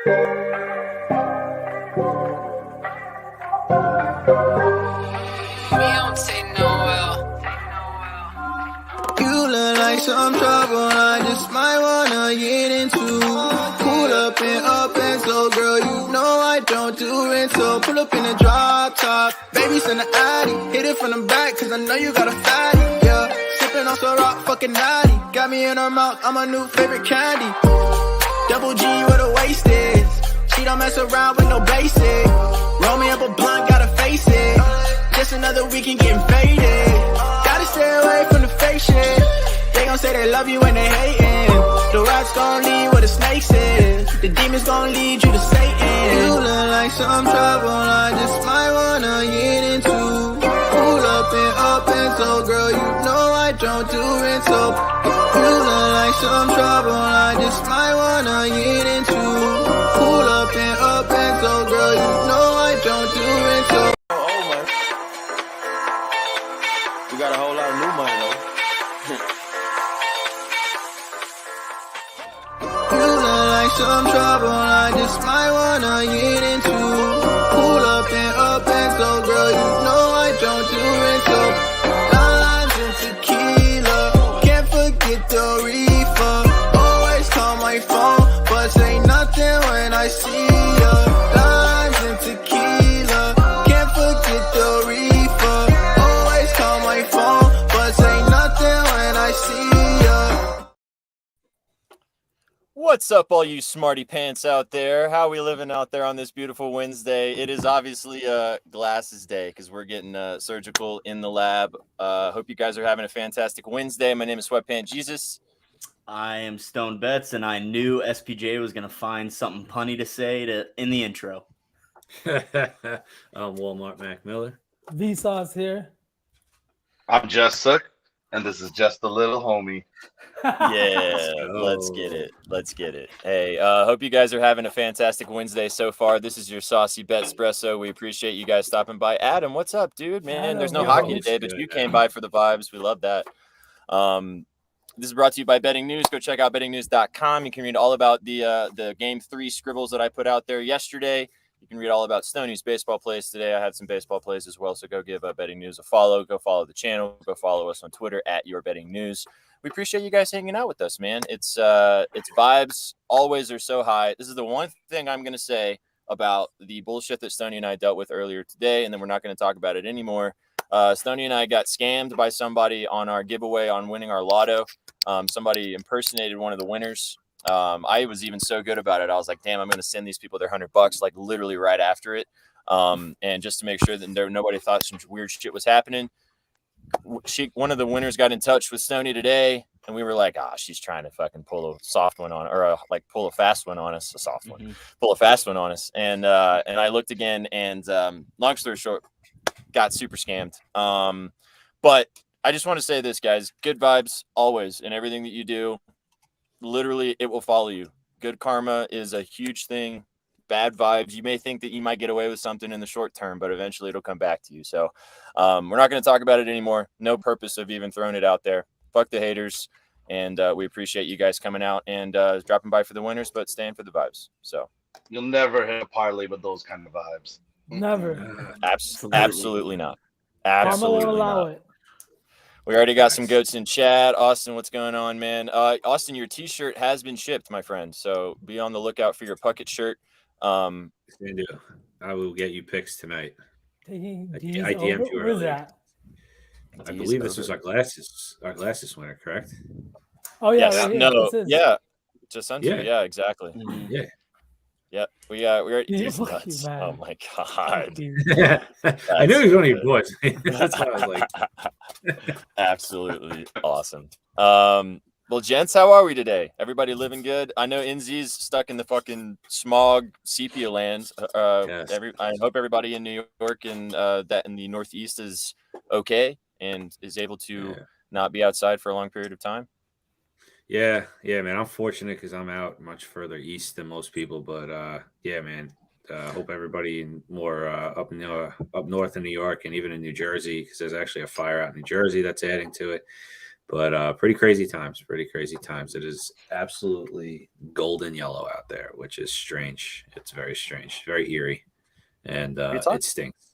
You look like some trouble I just might wanna get into. Pull up and so girl, you know I don't do it. So pull up in a drop top, baby send an addy. Hit it from the back cause I know you got a fatty. Yeah, sipping on some rock fucking natty. Got me in her mouth, I'm a new favorite candy. Double G where the waist is. She don't mess around with no basic. Roll me up a blunt, gotta face it. Just another weekend getting faded. Gotta stay away from the fake shit. They gon' say they love you when they hatin'. The rats gon' lead where the snakes is. The demons gon' lead you to Satan. You look like some trouble I just might wanna get into. Pull up and so girl, you know I don't do it. So you look like some trouble I just might wanna get into. Pull up and so girl, you know I don't do it. So we got a whole lot of new money though. You look like some trouble I just might wanna get into. Pull up and so girl, you know I don't do it. So limes and tequila, can't forget the reefer. Always call my phone, but say nothing when I see ya. Limes and tequila, can't forget the reefer. Always call my phone, but say nothing when I see ya. What's up, all you smarty pants out there? How we living out there on this beautiful Wednesday? It is obviously glasses day because we're getting surgical in the lab. Hope you guys are having a fantastic Wednesday. My name is Sweatpant Jesus. I am Stone Betts, and I knew SPJ was going to find something punny to say in the intro. I'm Walmart Mac Miller. Vsauce here. I'm just Sukh, and this is just a little homie. Yeah, let's get it. Let's get it. Hey, hope you guys are having a fantastic Wednesday so far. This is your Saucy Betspresso. We appreciate you guys stopping by. Adam, what's up, dude? Man, Adam, there's no yo, hockey what's today, but you came by for the vibes. We love that. This is brought to you by Betting News. Go check out bettingnews.com. You can read all about the Game 3 scribbles that I put out there yesterday. You can read all about Stoney's baseball plays today. I had some baseball plays as well, so go give Betting News a follow. Go follow the channel. Go follow us on Twitter at Your Betting News. We appreciate you guys hanging out with us, man. It's vibes always are so high. This is the one thing I'm going to say about the bullshit that Stoney and I dealt with earlier today, and then we're not going to talk about it anymore. Stoney and I got scammed by somebody on our giveaway on winning our lotto. Somebody impersonated one of the winners. I was even so good about it. I was like, damn, I'm going to send these people their $100 like literally right after it. And just to make sure that nobody thought some weird shit was happening. One of the winners got in touch with Stoney today, and we were like, she's trying to fucking pull a soft one on, or pull a fast one on us, a soft one, pull a fast one on us. And I looked again, and long story short, got super scammed. But I just want to say this, guys, good vibes always in everything that you do. Literally, it will follow you. Good karma is a huge thing. Bad vibes, you may think that you might get away with something in the short term, but eventually it'll come back to you. So we're not going to talk about it anymore. No purpose of even throwing it out there. Fuck the haters. And we appreciate you guys coming out and dropping by for the winners, but staying for the vibes. So You'll never hit a parlay with those kind of vibes. Never. Absolutely not. Absolutely Karma will allow not. it. We already got some goats in chat. Austin, what's going on, man? Austin, your T-shirt has been shipped, my friend. So be on the lookout for your Puckett shirt. I will get you picks tonight. I DM'd you Where's earlier. that? I believe this was our glasses winner, correct? Oh yeah, yes. right here. No, This is- yeah, just sent Yeah. you. Yeah, exactly. Yeah. Yeah, we are. Yeah, He's fuck nuts. you, man. Oh my god. I knew he was one of your boys. That's what I was like. Absolutely awesome. Well, gents, how are we today? Everybody living good? I know NZ's stuck in the fucking smog sepia land. Yes. I hope everybody in New York and that in the Northeast is okay and is able to not be outside for a long period of time. Yeah, man. I'm fortunate because I'm out much further east than most people, but yeah, man. Hope everybody in more up north in New York and even in New Jersey, because there's actually a fire out in New Jersey that's adding to it. But pretty crazy times. Pretty crazy times. It is absolutely golden yellow out there, which is strange. It's very strange, very eerie, and it stinks.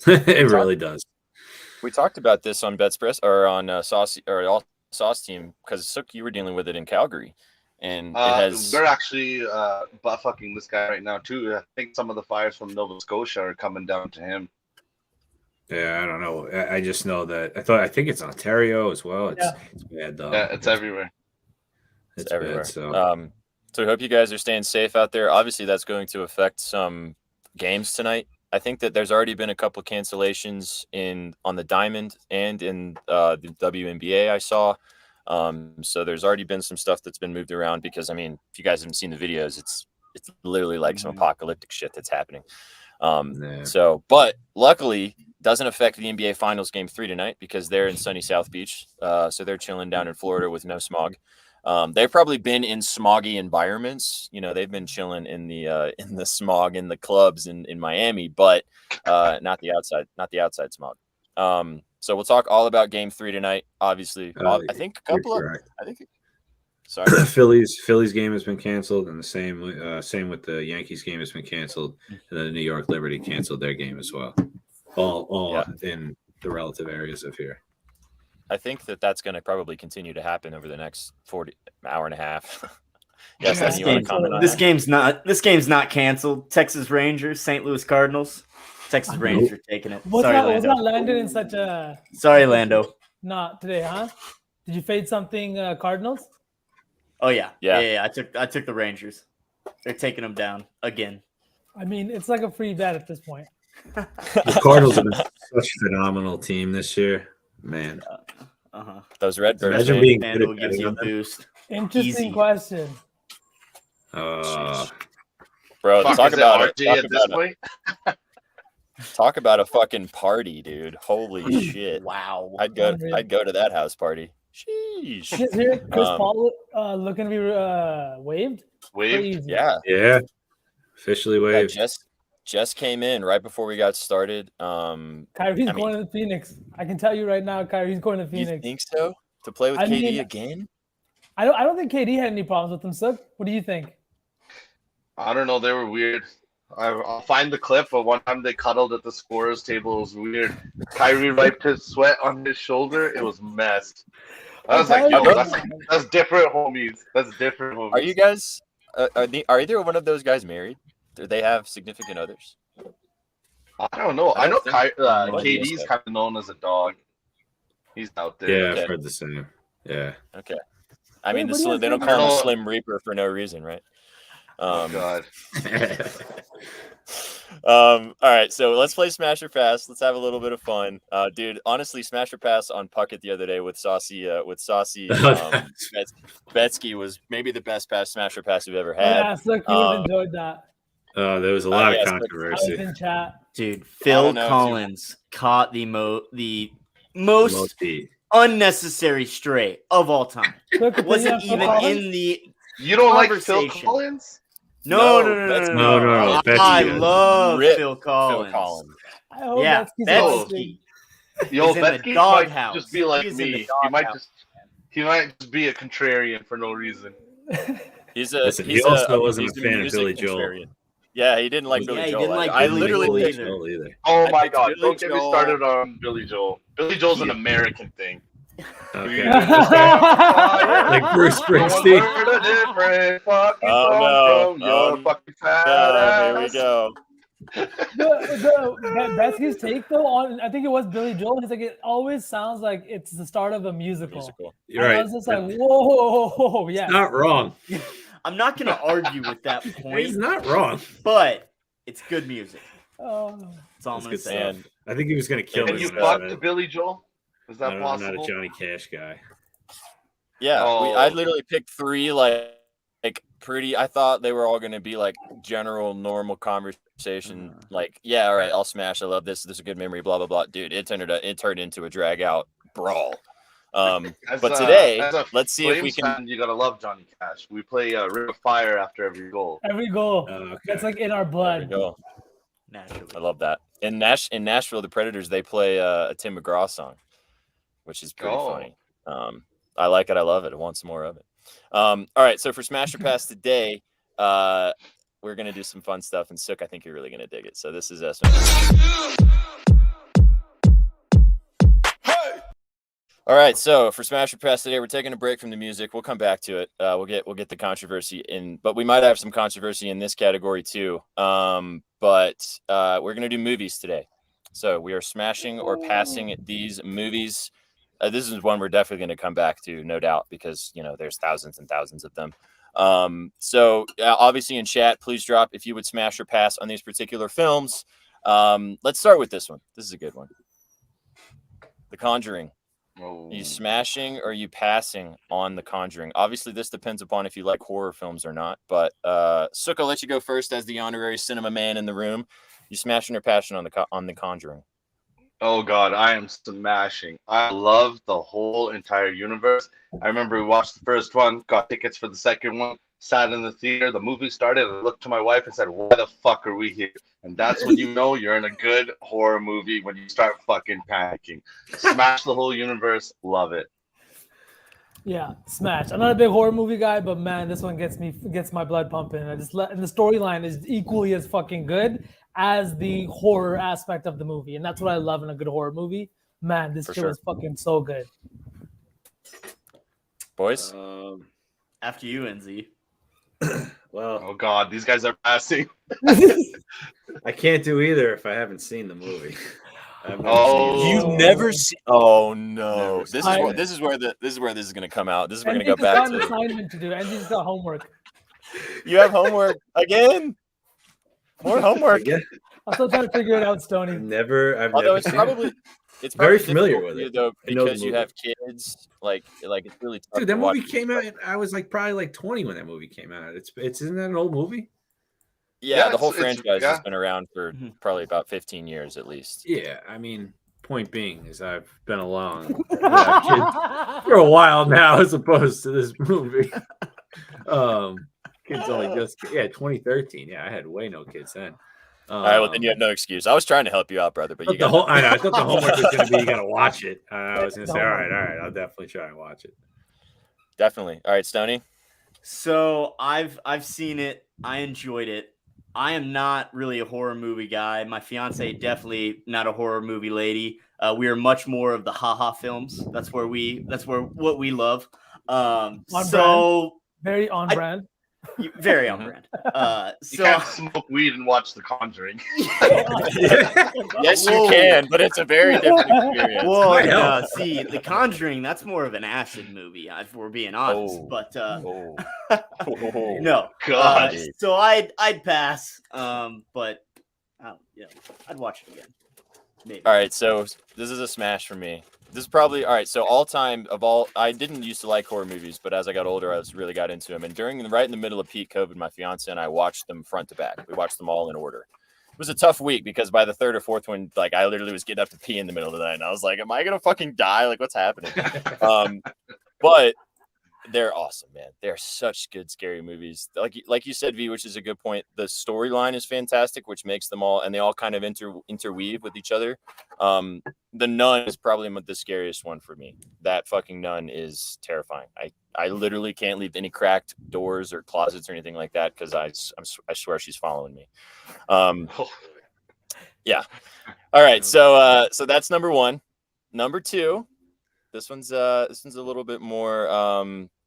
It really does. We talked about this on Betspresso or on Saucy or all Sauce team because Sukh, you were dealing with it in Calgary, and it has. We're actually butt fucking this guy right now too. I think some of the fires from Nova Scotia are coming down to him. Yeah, I don't know. I just know that I think it's Ontario as well. It's bad though. Yeah, it's everywhere. It's everywhere. Bad, so we hope you guys are staying safe out there. Obviously, that's going to affect some games tonight. I think that there's already been a couple cancellations on the Diamond and in the WNBA I saw. So there's already been some stuff that's been moved around because, I mean, if you guys haven't seen the videos, it's literally like some apocalyptic shit that's happening. So, but luckily doesn't affect the NBA Finals Game 3 tonight because they're in sunny South Beach. So they're chilling down in Florida with no smog. They've probably been in smoggy environments. You know, they've been chilling in the smog in the clubs in Miami, but not the outside smog. So we'll talk all about Game 3 tonight. Obviously, I think a couple of. I think. Sorry. Phillies game has been canceled, and the same with the Yankees game has been canceled, and then the New York Liberty canceled their game as well. All in the relative areas of here. I think that's going to probably continue to happen over the next 40 hour and a half. Yes, you want to comment on this that? This game's not canceled. Texas Rangers, St. Louis Cardinals. Texas Rangers are taking it. Was not landed in such a. Sorry, Lando. Not today, huh? Did you fade something, Cardinals? Oh yeah. I took the Rangers. They're taking them down again. I mean, it's like a free bet at this point. The Cardinals have been such a phenomenal team this year, man. Those Redbirds. Imagine being good at gives you a boost. Interesting question. Bro, talk about a fucking party, dude. Holy shit. Wow. I'd go to that house party. Sheesh. Chris Paul looking to be waived? Waived? Yeah. Officially waived. Just came in right before we got started. Kyrie's going to the Phoenix. I can tell you right now, Kyrie's going to Phoenix. You think so? To play with KD again? I don't think KD had any problems with him, Sukh. What do you think? I don't know. They were weird. I'll find the clip, but one time they cuddled at the scorer's table. It was weird. Kyrie wiped his sweat on his shoulder. It was messed. I was like, yo, that's different, homies. That's different, homies. Are you guys, are either one of those guys married? Do they have significant others? I don't know. I know KD's kind of known as a dog. He's out there. Yeah, I've heard the same. Yeah. Okay. I mean, they don't call him a Slim Reaper for no reason, right? Oh, God. All right, so let's play Smash or Pass. Let's have a little bit of fun, dude. Honestly, Smash or Pass on Puckett the other day with Saucy. Betsky was maybe the best Smash or Pass we've ever had. Yeah, Sukh, you would have enjoyed that. There was a lot of controversy. In chat. Dude, Phil Collins caught the most unnecessary stray of all time. Wasn't even in the. You don't like Phil Collins? No. I love Phil Collins. Yeah, Betsky. Yo, Betsky might just be like me. He might just be a contrarian for no reason. He also wasn't a fan of Billy Joel. Yeah, he didn't like Billy Joel. I literally either. Oh my God! Don't get me started on Billy Joel. Billy Joel's an American thing. Okay. Like Bruce Springsteen. Oh no! Here we go. Betsky's take though on I think it was Billy Joel. He's like, it always sounds like it's the start of a musical. You're right. I was just like, whoa, yeah. Not wrong. I'm not gonna argue with that point. He's not wrong, but it's good music. That's all I'm gonna say. I think he was gonna kill me. Can you fuck to Billy Joel? Is that possible? I'm not a Johnny Cash guy. Yeah, I literally picked three like pretty. I thought they were all going to be like general normal conversation. Like, yeah, all right, I'll smash. I love this. This is a good memory. Blah blah blah. Dude, it turned into a drag out brawl. But today, let's see if we can. You gotta love Johnny Cash. We play Ring of Fire after every goal. Every goal. That's like in our blood. Naturally. I love that. In Nashville, the Predators they play a Tim McGraw song, which is pretty funny. I like it. I love it. I want some more of it. All right. So for Smash or Pass today, we're gonna do some fun stuff. And Sukh, I think you're really gonna dig it. So this is us. All right, so for Smash or Pass today, we're taking a break from the music. We'll come back to it. We'll get the controversy in, but we might have some controversy in this category too. But we're gonna do movies today. So we are smashing or passing these movies. This is one we're definitely going to come back to, no doubt, because there's thousands and thousands of them. So obviously in chat, please drop if you would smash or pass on these particular films. Let's start with this one. This is a good one. The Conjuring. Oh. Are you smashing or are you passing on The Conjuring? Obviously, this depends upon if you like horror films or not. But Sukh, I'll let you go first as the honorary cinema man in the room. You smashing or passing on the Conjuring? Oh God, I am smashing. I love the whole entire universe. I remember we watched the first one, got tickets for the second one, sat in the theater, the movie started, and I looked to my wife and said, "Why the fuck are we here?" And that's when you know you're in a good horror movie, when you start fucking panicking. Smash the whole universe, love it. Yeah, smash. I'm not a big horror movie guy, but man, this one gets my blood pumping. And the storyline is equally as fucking good as the horror aspect of the movie, and that's what I love in a good horror movie. Man, this shit was fucking so good. Boys, after you, NZ. Well, oh God, these guys are passing. I can't do either if I haven't seen the movie. You've never seen? Oh no! Never This is where this is going to come out. This is where we're NZ going to go just back got an to. assignment to do. NZ's got homework. You have homework again. More homework. I'm still trying to figure it out, Stoney. I've never Although seen it's very probably familiar difficult with for you, it. though, I know the because you movie. have kids. Like it's really tough. Dude, that to movie watch. came out. I was probably 20 when that movie came out. Isn't that an old movie? Yeah, the whole it's- franchise yeah. has been around for probably about 15 years at least. Yeah, I mean, point being is I've been alone with that kid for a while now, as opposed to this movie. Kids only 2013. Yeah, I had way no kids then. All right, well then you have no excuse. I was trying to help you out, brother, but you got I thought the homework was going to be you got to watch it. I was going to say, all right, I'll definitely try and watch it. Definitely. All right, Stoney. So I've seen it. I enjoyed it. I am not really a horror movie guy. My fiance definitely not a horror movie lady. We are much more of the haha films. That's what we love. Very on brand. Very on brand. You can't smoke weed and watch The Conjuring. Yes, you can, but it's a very different experience. Well, see, The Conjuring, that's more of an acid movie, if we're being honest. But no. God. So I'd pass. But I'd watch it again. Maybe. All right, so this is a smash for me. This is probably all right. So all time of all, I didn't used to like horror movies, but as I got older, I really got into them. And right in the middle of peak COVID, my fiance and I watched them front to back. We watched them all in order. It was a tough week because by the third or fourth one, like I literally was getting up to pee in the middle of the night, and I was like, "Am I gonna fucking die? Like, what's happening?" But they're awesome, man. They're such good scary movies. Like you said, V, which is a good point. The storyline is fantastic, which makes them all, and they all kind of interweave with each other. The Nun is probably the scariest one for me. That fucking nun is terrifying. I literally can't leave any cracked doors or closets or anything like that because I swear she's following me. Yeah. All right. So that's number one. Number two. This one's a little bit more.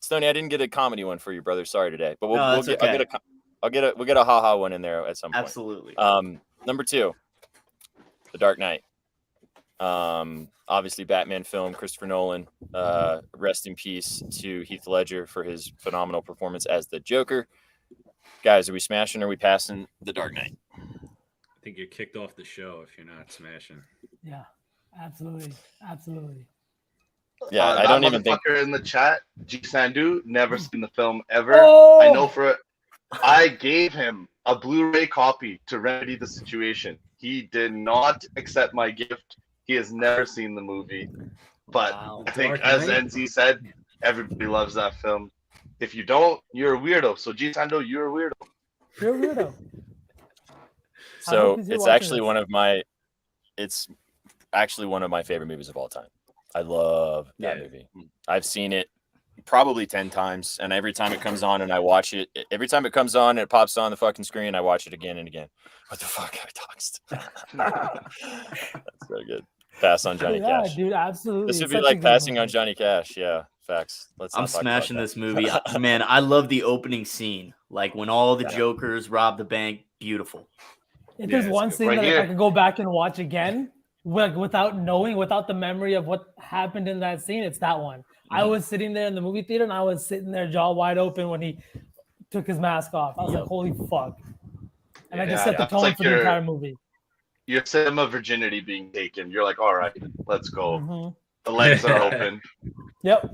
Stoney, I didn't get a comedy one for you, brother. Sorry today, but we'll get a haha one in there at some point. Absolutely. Number two, The Dark Knight. Obviously Batman film, Christopher Nolan. Rest in peace to Heath Ledger for his phenomenal performance as the Joker. Guys, are we smashing or are we passing The Dark Knight? I think you're kicked off the show if you're not smashing. Yeah, absolutely. Yeah, I don't even think in the chat, G Sandu, never seen the film ever. Oh! I know for it. I gave him a Blu-ray copy to remedy the situation. He did not accept my gift. He has never seen the movie. But I think, as NZ said, everybody loves that film. If you don't, you're a weirdo. So G Sandu, you're a weirdo. You're a weirdo. So it's actually one of my favorite movies of all time. I love that movie. I've seen it probably 10 times, and every time it comes on and I watch it, every time it comes on and it pops on the fucking screen, I watch it again and again. What the fuck? I toxed. That's so good. Pass on Johnny Yeah, Cash. dude, absolutely. This would It's be such a like good passing movie. on Johnny Cash. Yeah, facts. Let's. I'm not talk smashing about this movie. Man, I love the opening scene. Like when all the Yeah. Jokers rob the bank. Beautiful. If Yeah, there's it's one good. scene Right that if here. I could go back and watch again, like without knowing, without the memory of what happened in that scene, it's that one. I was sitting there in the movie theater and I was sitting there jaw wide open when he took his mask off. I was like, holy fuck. And I just set the it's tone like for the entire movie. your cinema virginity being taken. You're like, all right, let's go. Mhm. The legs are open. Yep.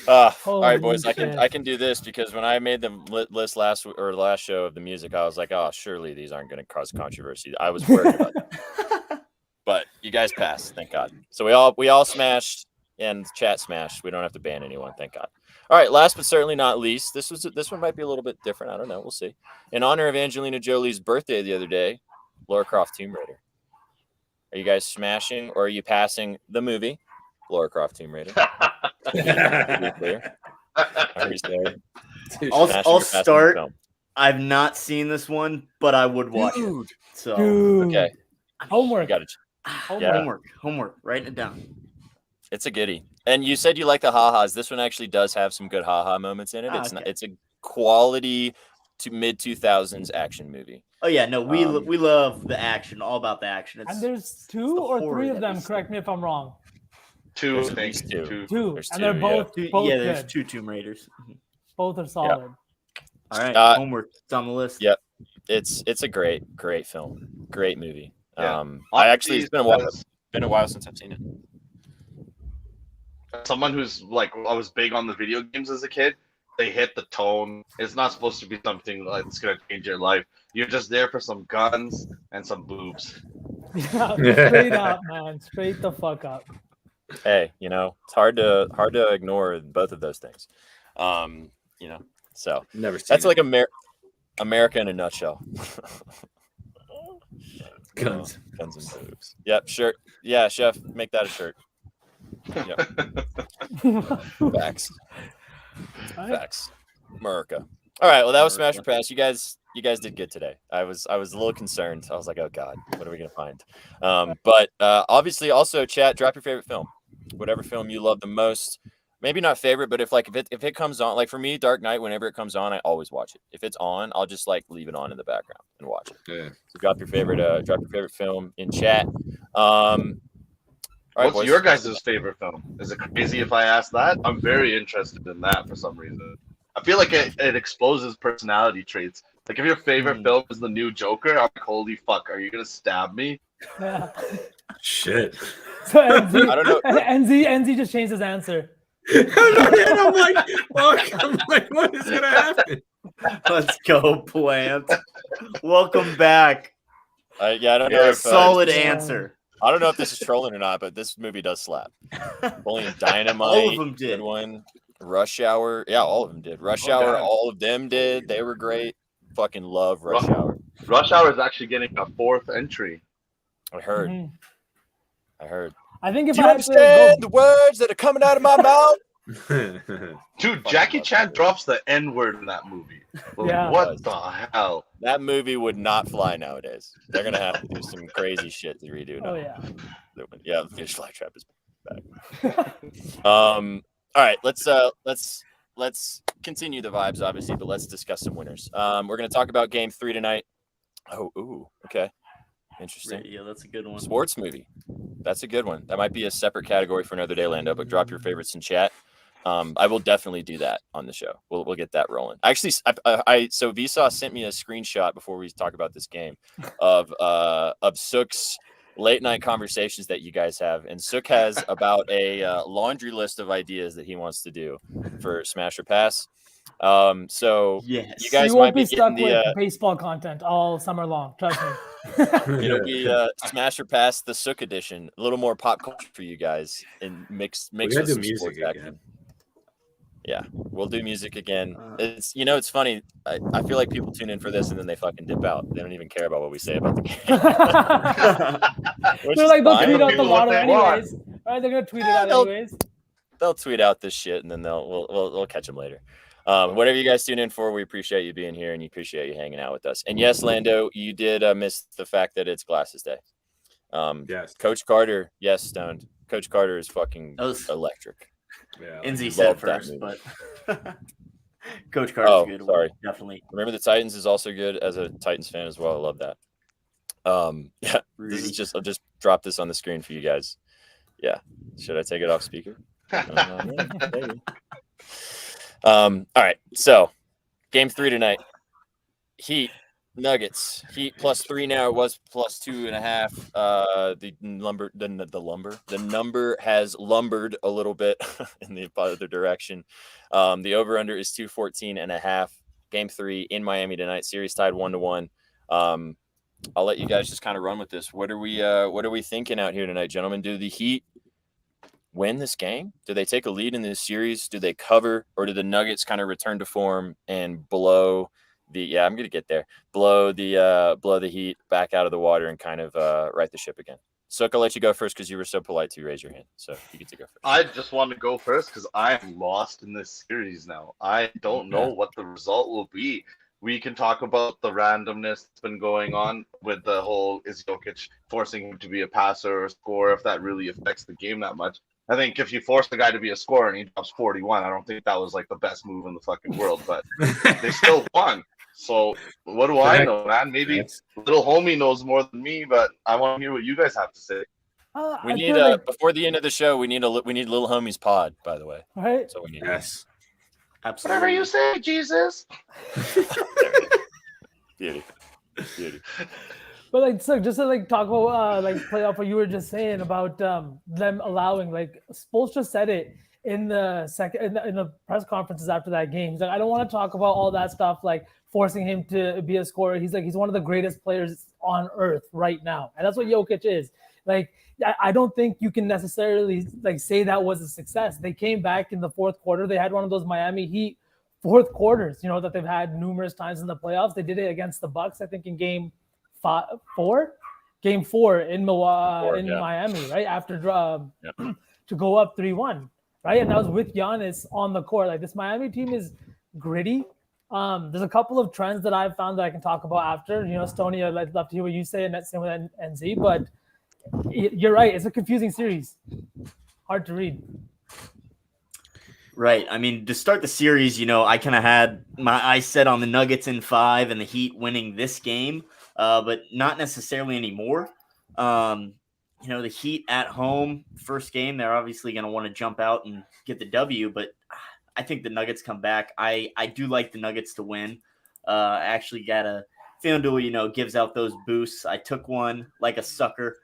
All Holy right, boys. shit. I can do this because when I made the list last show of the music, I was like, oh, surely these aren't going to cause controversy. I was worried about that. But you guys passed, thank God. So we all smashed and chat smashed. We don't have to ban anyone, thank God. All right, last but certainly not least, this one might be a little bit different. I don't know. We'll see. In honor of Angelina Jolie's birthday the other day, Lara Croft Tomb Raider. Are you guys smashing or are you passing the movie Lara Croft Tomb Raider? I'll start. I've not seen this one, but I would watch it. So okay, homework. Got it. Homework. Writing it down. It's a goodie. And you said you like the ha-has. This one actually does have some good ha-ha moments in it. It's a quality to mid 2000s action movie. Oh yeah, no, we love the action, all about the action. And there's two or three of them. Correct me if I'm wrong. Two, There's I at think. least two. Two, There's and two, they're both there's good. 2 Tomb Raiders. Both are solid. All right, homework. It's on the list. Yep, it's a great film, great movie. Yeah. It's been a while. Been a while since I've seen it. Someone who's like, I was big on the video games as a kid. They hit the tone. It's not supposed to be something that's gonna change your life. You're just there for some guns and some boobs. Yeah, straight up, man. Straight the fuck up. Hey, it's hard to ignore both of those things. So Never seen that's it. like America in a nutshell. Guns. Guns and boobs. Yep, shirt. Yeah, chef, make that a shirt. Yep. Facts. Facts. America. All right. Well, that was Smash or Pass. You guys did good today. I was a little concerned. I was like, oh God, what are we gonna find? But obviously, also chat. Drop your favorite film, whatever film you love the most. Maybe not favorite, but if it comes on, like for me, Dark Knight, whenever it comes on, I always watch it. If it's on, I'll just like leave it on in the background and watch it. Yeah. So drop your favorite film in chat. All right, What's boys. your guys' favorite film? Is it crazy if I ask that? I'm very interested in that for some reason. I feel like it exposes personality traits. Like if your favorite film is the new Joker, I'm like, holy fuck, are you gonna stab me? Yeah. Shit. So NZ, I don't know. NZ just changed his answer. I'm like, fuck. I'm like, what is gonna happen? Let's go, Plant. Welcome back. I don't know if Solid answer. I don't know if this is trolling or not, but this movie does slap. Napoleon Dynamite, All of them did. good one. Rush Hour, yeah, all of them did. Rush Hour, all of them did. They were great. Fucking love Rush Hour. Rush Hour is actually getting a 4th entry. I heard. Mhm. I heard. I think if Do you I had to understand go, the words that are coming out of my mouth? Dude, Jackie Chan drops the N-word in that movie. Like, Yeah. What the hell? That movie would not fly nowadays. They're gonna have to do some crazy shit to redo now. oh yeah. Yeah, the fish fly trap is back. All right, let's continue the vibes, obviously, but let's discuss some winners. We're gonna talk about Game 3 tonight. Okay, interesting. Yeah, that's a good one. Sports movie, that's a good one. That might be a separate category for another day, Lando. But drop your favorites in chat. I will definitely do that on the show. We'll get that rolling. Actually, so Vsauce sent me a screenshot before we talk about this game of Sukh's late night conversations that you guys have, and Sukh has about a laundry list of ideas that he wants to do for Smash or Pass. So yes, you guys You won't might be be stuck getting with the baseball content all summer long. Trust me. it'll be Smash or Pass the Sukh edition, a little more pop culture for you guys, and mix We with gotta do some music sports again. action. Yeah, we'll do music again. It's funny. I feel like people tune in for this and then they fucking dip out. They don't even care about what we say about the game. Which They're is like, they'll fine. tweet out the People what lotto they want. anyways. Right? They're gonna tweet it out they'll- anyways. they'll tweet out this shit, and then we'll catch them later. Whatever you guys tune in for, we appreciate you being here, and you appreciate you hanging out with us. And yes, Lando, you did miss the fact that it's Glasses Day. Yes. Coach Carter, yes, stoned. Coach Carter is fucking electric. Yeah, NZ said first, but Coach Carter's good. Sorry, definitely. Remember the Titans is also good as a Titans fan as well. I love that. Yeah, this is just I'll just drop this on the screen for you guys. Yeah, should I take it off speaker? Maybe. All right, so game 3 tonight. Heat Nuggets. Heat +3 now. It was +2.5. The number has lumbered a little bit in the other direction. The over/under is 214.5. Game 3 in Miami tonight. Series tied 1-1. I'll let you guys just kind of run with this. What are we thinking out here tonight, gentlemen? Do the Heat win this game? Do they take a lead in this series? Do they cover, or do the Nuggets kind of return to form and blow the Heat back out of the water and kind of right the ship again? Sukh, I'll let you go first because you were so polite to raise your hand. So you get to go first. I just want to go first because I'm lost in this series now. I don't know what the result will be. We can talk about the randomness that's been going on with the whole is Jokic forcing him to be a passer or scorer, if that really affects the game that much. I think if you force the guy to be a scorer and he drops 41, I don't think that was like the best move in the fucking world, but they still won. So what do I know, man? Maybe little homie knows more than me, but I want to hear what you guys have to say. We need before the end of the show, we need Little Homie's pod, by the way. All right. So we need Absolutely. Whatever you say, Jesus. Beauty. But like, so just to like talk about play off what you were just saying about them allowing, like Spoelstra said it in the in the press conferences after that game. He's like, I don't want to talk about all that stuff, like forcing him to be a scorer. He's like, he's one of the greatest players on earth right now, and that's what Jokic is. Like, I don't think you can necessarily like say that was a success. They came back in the fourth quarter. They had one of those Miami Heat fourth quarters, that they've had numerous times in the playoffs. They did it against the Bucks, I think, in game 4 in Miami, right after to go up 3-1, right? And that was with Giannis on the court. Like, this Miami team is gritty. There's a couple of trends that I've found that I can talk about after. Stoney, I'd love to hear what you say, and that's same with NZ. But you're right; it's a confusing series, hard to read. Right. I mean, to start the series, I kind of had my eyes set on the Nuggets in 5 and the Heat winning this game, but not necessarily anymore. The Heat at home, first game, they're obviously going to want to jump out and get the W, but I think the Nuggets come back. I do like the Nuggets to win. I actually got a FanDuel, gives out those boosts. I took one like a sucker.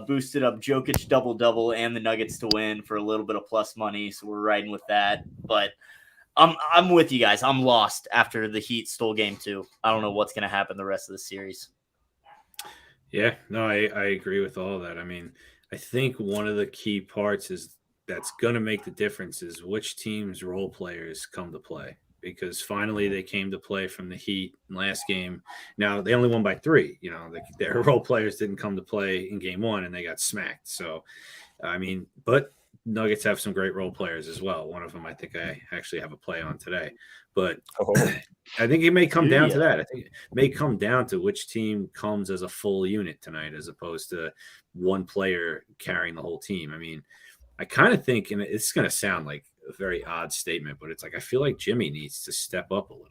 Boosted up Jokic double-double and the Nuggets to win for a little bit of plus money, so we're riding with that. But I'm with you guys. I'm lost after the Heat stole game 2. I don't know what's going to happen the rest of the series. Yeah, no, I agree with all that. I mean, I think one of the key parts that's going to make the difference is which team's role players come to play. Because finally they came to play from the Heat last game. Now, they only won by 3. Their role players didn't come to play in game 1, and they got smacked. So, I mean, but Nuggets have some great role players as well. One of them I think I actually have a play on today. But I think it may come down to that. I think it may come down to which team comes as a full unit tonight as opposed to one player carrying the whole team. I mean, I kind of think, and it's going to sound like a very odd statement, but it's like I feel like Jimmy needs to step up a little.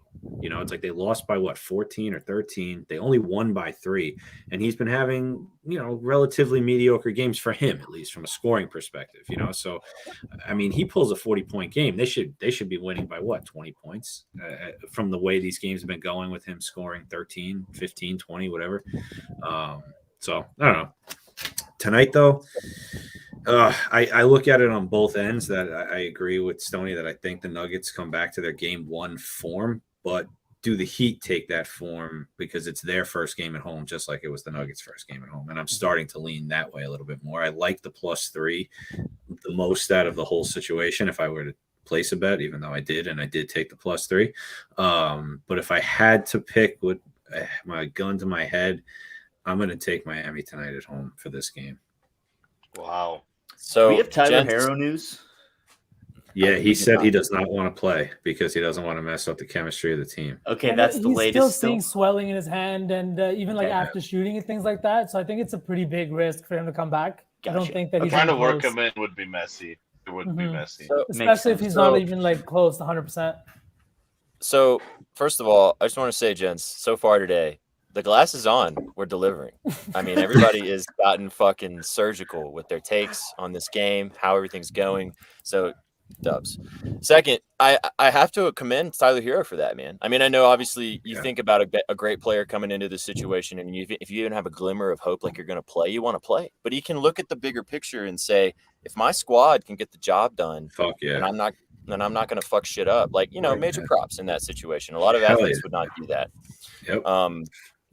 It's like they lost by 14 or 13. They only won by 3, and he's been having relatively mediocre games for him, at least from a scoring perspective. So I mean, he pulls a 40-point game. They should be winning by 20 points from the way these games have been going with him scoring 13, 15, 20, whatever. So I don't know. Tonight though, I look at it on both ends. That I agree with Stoney that I think the Nuggets come back to their game 1 form, but do the Heat take that form because it's their first game at home, just like it was the Nuggets' first game at home? And I'm starting to lean that way a little bit more. I like the +3 the most out of the whole situation if I were to place a bet, even though I did take the +3. But if I had to pick with my gun to my head, I'm going to take Miami tonight at home for this game. Wow. So we have Tyler Harrow news. Yeah, he said he does not want to play because he doesn't want to mess up the chemistry of the team. Okay, And that's the he's latest. still seeing swelling in his hand, and even like Okay. after shooting and things like that. So I think it's a pretty big risk for him to come back. I don't Gotcha. think that he's Trying to even work close. him in would be messy. It would be messy. So, Especially if he's not even like close to 100%. So, first of all, I just want to say, gents, so far today, the glass is on. We're delivering. I mean, everybody has gotten fucking surgical with their takes on this game, how everything's going. So, dubs. Second, I have to commend Tyler Hero for that, man. I mean, I know obviously you think about a great player coming into this situation, and if you even have a glimmer of hope like you're going to play, you want to play. But he can look at the bigger picture and say, if my squad can get the job done, fuck yeah, and I'm not going to fuck shit up. Like, major props in that situation. A lot of athletes would not do that. Yep.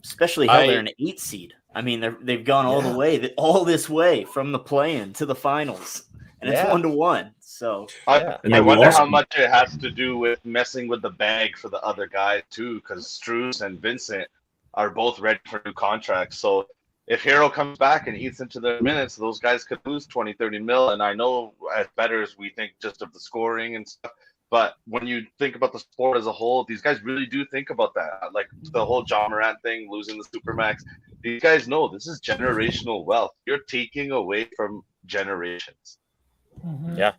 Especially how they're an 8 seed. I mean, they've gone all the way, all this way from the play-in to the finals, and it's 1-1. So I wonder how much it has to do with messing with the bag for the other guy too, because Strus and Vincent are both ready for new contracts. So if Hero comes back and eats into their minutes, those guys could lose 20, 30 mil. And I know as bettors, we think just of the scoring and stuff. But when you think about the sport as a whole, these guys really do think about that. Like the whole John Morant thing, losing the Supermax. These guys know this is generational wealth. You're taking away from generations. Yeah,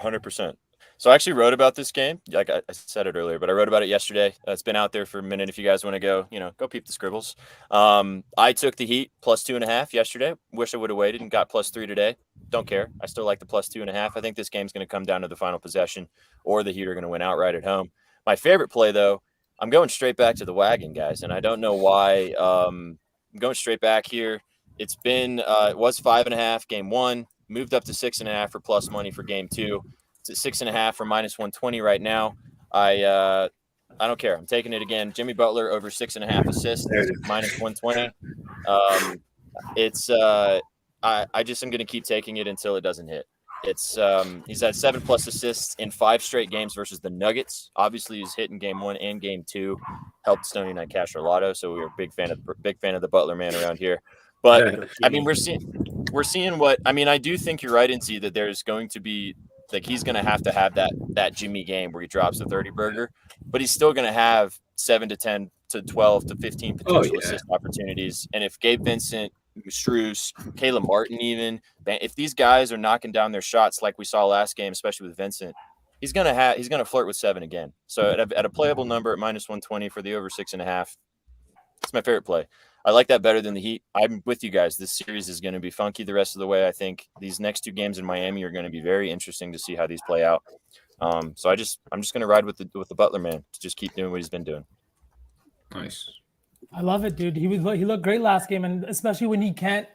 100%. So I actually wrote about this game. Like I said it earlier, but I wrote about it yesterday. It's been out there for a minute. If you guys want to go, go peep the scribbles. I took the Heat plus 2.5 yesterday. Wish I would have waited and got +3 today. Don't care. I still like the plus 2.5. I think this game's going to come down to the final possession, or the Heat are going to win outright at home. My favorite play, though, I'm going straight back to the wagon, guys, and I don't know why. I'm going straight back here. It's been it was 5.5 game 1, moved up to 6.5 for plus money for game 2. It's at 6.5 for -120 right now. I don't care. I'm taking it again. Jimmy Butler over 6.5 assists, -120. I just am going to keep taking it until it doesn't hit. It's he's had 7+ assists in 5 straight games versus the Nuggets. Obviously, he's hit in game 1 and game 2. Helped Stoney and I cash our lotto, so we were a big fan of the Butler man around here. But I mean, we're seeing what I mean. I do think you're right, NC, that there's going to be like he's going to have that Jimmy game where he drops the 30 burger, but he's still going to have 7 to 10 to 12 to 15 potential assist opportunities. And if Gabe Vincent, Strus, Caleb Martin, even if these guys are knocking down their shots like we saw last game, especially with Vincent, he's going to flirt with 7 again. So at a playable number at -120 for the over 6.5, it's my favorite play. I like that better than the Heat. I'm with you guys. This series is going to be funky the rest of the way. I think these next 2 games in Miami are going to be very interesting to see how these play out. So I'm just going to ride with the Butler man to just keep doing what he's been doing. Nice. I love it, dude. He looked great last game, and especially when he can't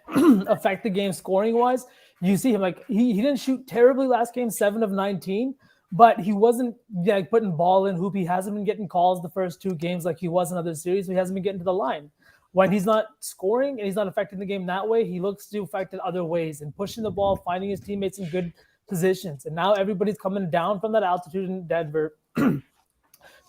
affect the game scoring wise. You see him like he didn't shoot terribly last game, 7 of 19, but he wasn't like putting ball in hoop. He hasn't been getting calls the first 2 games like he was in other series. So he hasn't been getting to the line. When he's not scoring and he's not affecting the game that way, he looks to affect it other ways and pushing the ball, finding his teammates in good positions. And now everybody's coming down from that altitude in Denver,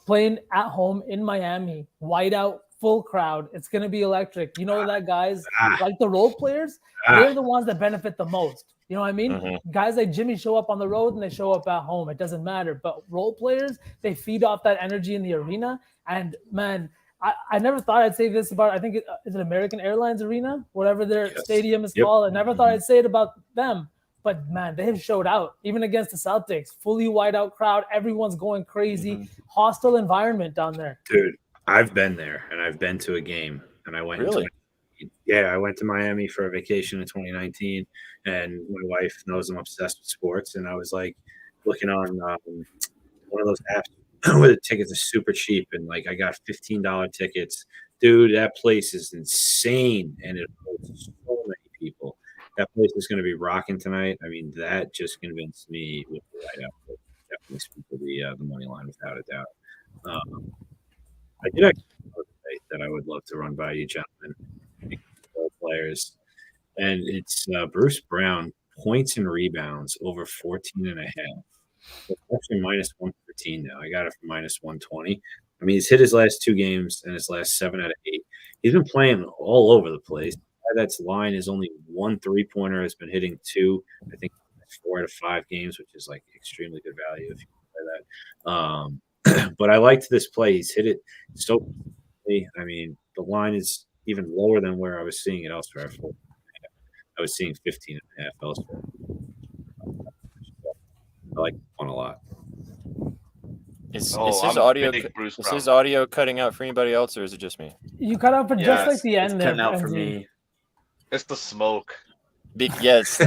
playing at home in Miami, whiteout, full crowd. It's going to be electric. You know that guys like the role players, they're the ones that benefit the most. You know what I mean? Mm-hmm. Guys like Jimmy show up on the road and they show up at home. It doesn't matter. But role players, they feed off that energy in the arena. And man, I never thought I'd say this about, I think is it American Airlines Arena, whatever their stadium is called. I never thought I'd say it about them, but man, they have showed out even against the Celtics. Fully wide out crowd, everyone's going crazy, hostile environment down there. Dude, I've been there and I've been to a game, and I went. Really? I went to Miami for a vacation in 2019, and my wife knows I'm obsessed with sports, and I was like looking on one of those apps where the tickets are super cheap, and like I got $15 tickets. Dude, that place is insane, and it holds so many people. That place is going to be rocking tonight. I mean, that just convinced me with the right outfit. Definitely speak to the money line without a doubt. I did actually know that I would love to run by you, gentlemen, players, and it's Bruce Brown, points and rebounds over 14.5. It's actually -113 now. I got it for -120. I mean, he's hit his last 2 games and his last 7 out of 8. He's been playing all over the place. That's line is only 1 3-pointer. Has been hitting 2. I think 4 out of 5 games, which is like extremely good value if you play that. But I liked this play. He's hit it so quickly. I mean, the line is even lower than where I was seeing it elsewhere. I was seeing 15.5 elsewhere. I like this one a lot. Is his audio cutting out for anybody else, or is it just me? You cut out for just like the end there. Cutting out for me. It's the smoke. Yes.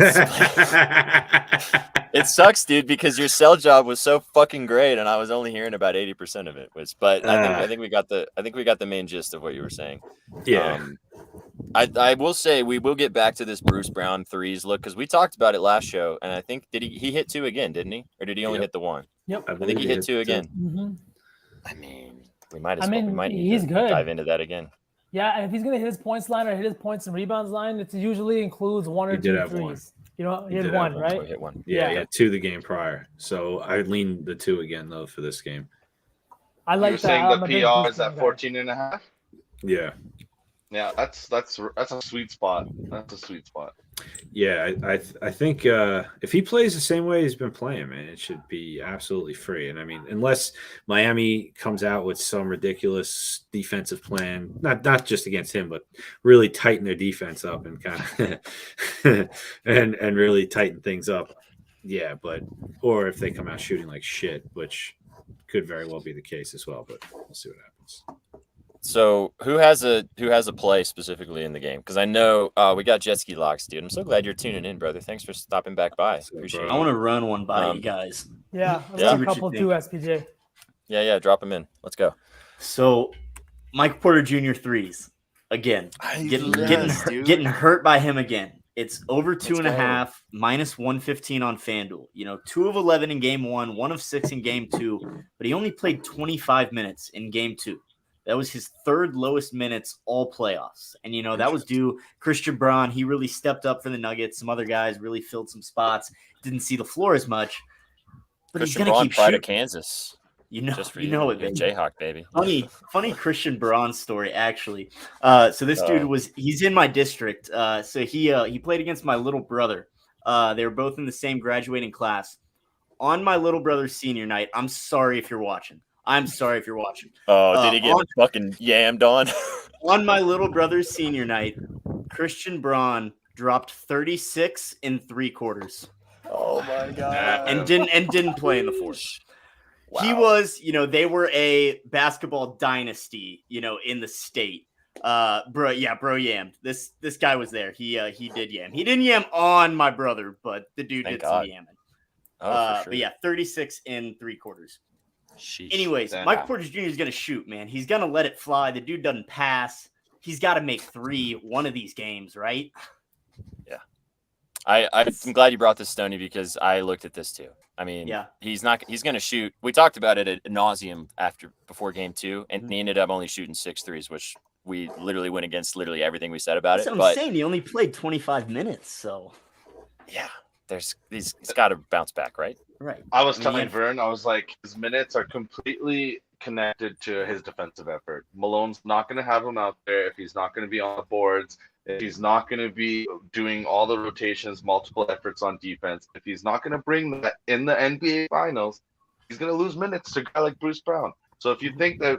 It sucks, dude, because your sell job was so fucking great, and I was only hearing about 80% of it. But I think we got the main gist of what you were saying. Yeah. I will say we will get back to this Bruce Brown threes look because we talked about it last show, and I think he hit 2 again, didn't he? Or did he only hit the 1? Yep. I think he hit 2 again. Mm-hmm. I mean, we might need to good. dive into that again. Yeah, and if he's gonna hit his points line or hit his points and rebounds line, it usually includes 1 or 2 threes. You know, he had 1, right? Hit 1. Yeah, he had 2 the game prior. So I lean the 2 again though for this game. I like You're that. saying the PR is at 14.5? Yeah. Yeah, that's a sweet spot. That's a sweet spot. Yeah, I think if he plays the same way he's been playing, man, it should be absolutely free. And I mean, unless Miami comes out with some ridiculous defensive plan, not just against him, but really tighten their defense up and kind of and really tighten things up. Yeah, or if they come out shooting like shit, which could very well be the case as well. But we'll see what happens. So who has a play specifically in the game? Because I know we got jet ski locks, dude. I'm so glad you're tuning in, brother. Thanks for stopping back by. Appreciate it. I want to run one by you guys. Yeah, a couple too, SPJ. Yeah, drop them in. Let's go. So, Mike Porter Jr. threes again. Getting hurt by him again. It's over 2.5, minus 115 on FanDuel. 2 of 11 in game 1, 1 of 6 in game 2, but he only played 25 minutes in game 2. That was his 3rd lowest minutes all playoffs. And, that was due Christian Braun. He really stepped up for the Nuggets. Some other guys really filled some spots. Didn't see the floor as much. But Christian he's going to keep shooting. shooting. Kansas. Just for you know it, baby. Jayhawk, baby. Funny Christian Braun story, actually. So this dude he's in my district. So he played against my little brother. They were both in the same graduating class. On my little brother's senior night, I'm sorry if you're watching. Oh, did he get fucking yammed on? On my little brother's senior night, Christian Braun dropped 36 in 3 quarters. Oh my god! And didn't play in the 4th. Wow. He was, they were a basketball dynasty, in the state. Bro yammed. This guy was there. He did yam. He didn't yam on my brother, but the dude did some yamming. For sure. But yeah, 36 in 3 quarters. Sheesh. Anyways, Mike Porter Jr. is going to shoot, man. He's going to let it fly. The dude doesn't pass. He's got to make 3 one of these games, right? Yeah. I'm glad you brought this, Stoney, because I looked at this too. I mean, he's going to shoot. We talked about it ad nauseum before game 2, and he ended up only shooting 6 threes, which we literally went against literally everything we said about it. I'm saying he only played 25 minutes, so. Yeah. He's got to bounce back, right? Right. I was telling Vern, I was like, his minutes are completely connected to his defensive effort. Malone's not going to have him out there if he's not going to be on the boards, if he's not going to be doing all the rotations, multiple efforts on defense, if he's not going to bring that in the NBA Finals, he's going to lose minutes to a guy like Bruce Brown. So if you think that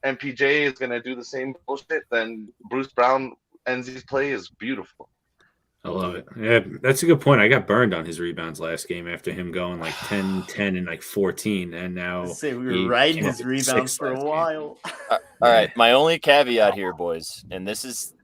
MPJ is going to do the same bullshit, then Bruce Brown ends his play is beautiful. I love it. Yeah, that's a good point. I got burned on his rebounds last game after him going like 10, 10, and like 14, and now we were riding his rebounds for a while. All right, my only caveat here, boys, and this is.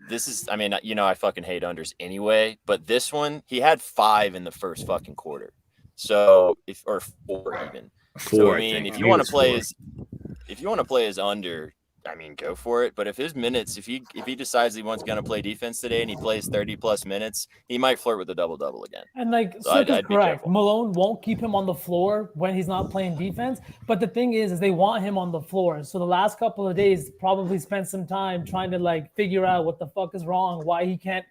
I mean, I fucking hate unders anyway, but this one he had 5 in the first fucking quarter, so or 4 even. 4. So I mean, if you want to play his under. I mean, go for it. But if his minutes, if he decides he wants going to play defense today and he plays 30+ minutes, he might flirt with a double-double again. And Sukh is correct. Malone won't keep him on the floor when he's not playing defense. But the thing is they want him on the floor. So the last couple of days probably spent some time trying to figure out what the fuck is wrong, why he can't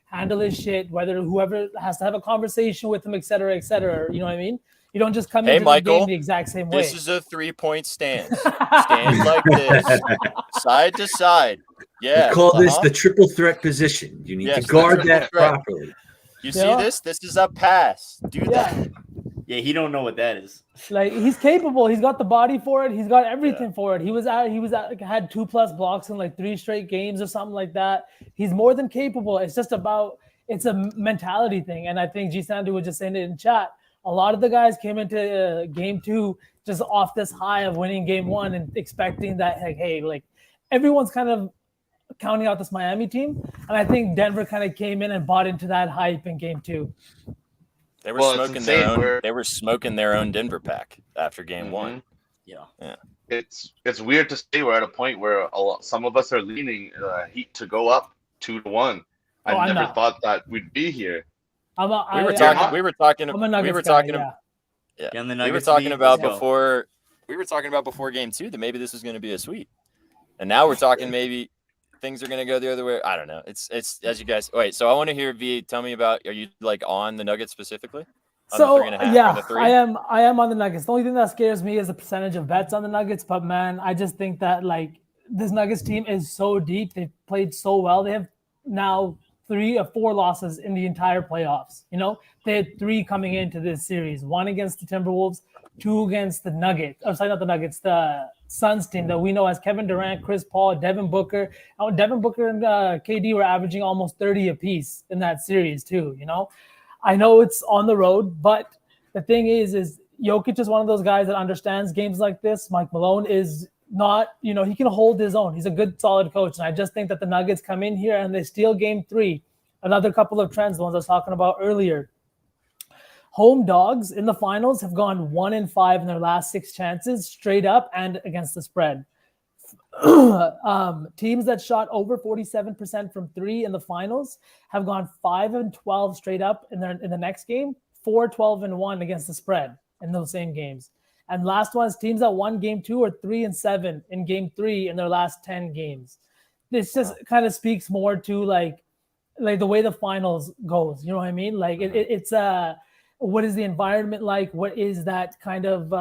handle his shit, whether whoever has to have a conversation with him, et cetera, et cetera. You know what I mean? You don't just come into the game the exact same way. This is a 3-point stance. Stand like this, side to side. Yeah. We call this the triple threat position. You need to guard that properly. You see this? This is a pass. Do that. Yeah, he don't know what that is. Like, he's capable. He's got the body for it. He's got everything for it. He had 2+ blocks in like 3 straight games or something like that. He's more than capable. It's just about, it's a mentality thing. And I think G Sandu was just saying it in chat. A lot of the guys came into game 2 just off this high of winning game 1 and expecting that, like, hey, like, everyone's kind of counting out this Miami team. And I think Denver kind of came in and bought into that hype in game 2. They were smoking their own. They were smoking their own Denver pack after game 1. Yeah. It's weird to say we're at a point where some of us are leaning Heat to go up 2-1. I never thought that we'd be here. We were talking about before game 2 that maybe this was going to be a sweep, and now we're talking maybe things are going to go the other way. I don't know. It's as you guys wait. So I want to hear V. Tell me about. Are you like on the Nuggets specifically? So I am on the Nuggets. The only thing that scares me is the percentage of bets on the Nuggets. But man, I just think that like this Nuggets team is so deep. They've played so well. They have now 3 or 4 losses in the entire playoffs. You know, they had 3 coming into this series. 1 against the Timberwolves, 2 against the Nuggets. Oh, sorry, not the Nuggets. The Suns team that we know as Kevin Durant, Chris Paul, Devin Booker. Devin Booker and KD were averaging almost 30 apiece in that series too. You know, I know it's on the road, but the thing is Jokic is one of those guys that understands games like this. Mike Malone is not, you know, he can hold his own. He's a good, solid coach. And I just think that the Nuggets come in here and they steal game 3. Another couple of trends, the ones I was talking about earlier. Home dogs in the finals have gone 1-5 in their last 6 chances, straight up and against the spread. Teams that shot over 47% from 3 in the finals have gone 5-12 straight up in the next game, 4-12-1 against the spread in those same games. And last one is teams that won game 2 or 3-7 in game 3 in their last 10 games. This just kind of speaks more to like the way the finals goes. You know what I mean? Like it's what is the environment like? What is that kind of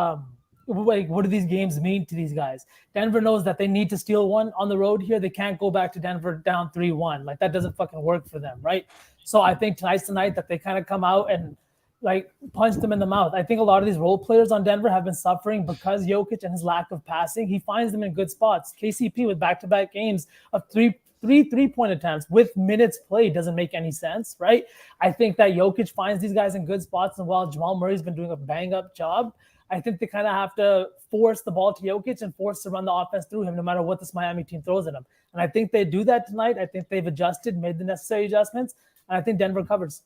like? What do these games mean to these guys? Denver knows that they need to steal one on the road here. They can't go back to Denver down 3-1. Like that doesn't fucking work for them, right? So I think tonight's the night that they kind of come out and like punch them in the mouth. I think a lot of these role players on Denver have been suffering because Jokic and his lack of passing. He finds them in good spots. KCP with back-to-back games of three-point attempts with minutes played doesn't make any sense, right? I think that Jokic finds these guys in good spots, and while Jamal Murray's been doing a bang-up job, I think they kind of have to force the ball to Jokic and force to run the offense through him no matter what this Miami team throws at him. And I think they do that tonight. I think they've adjusted, made the necessary adjustments, and I think Denver covers.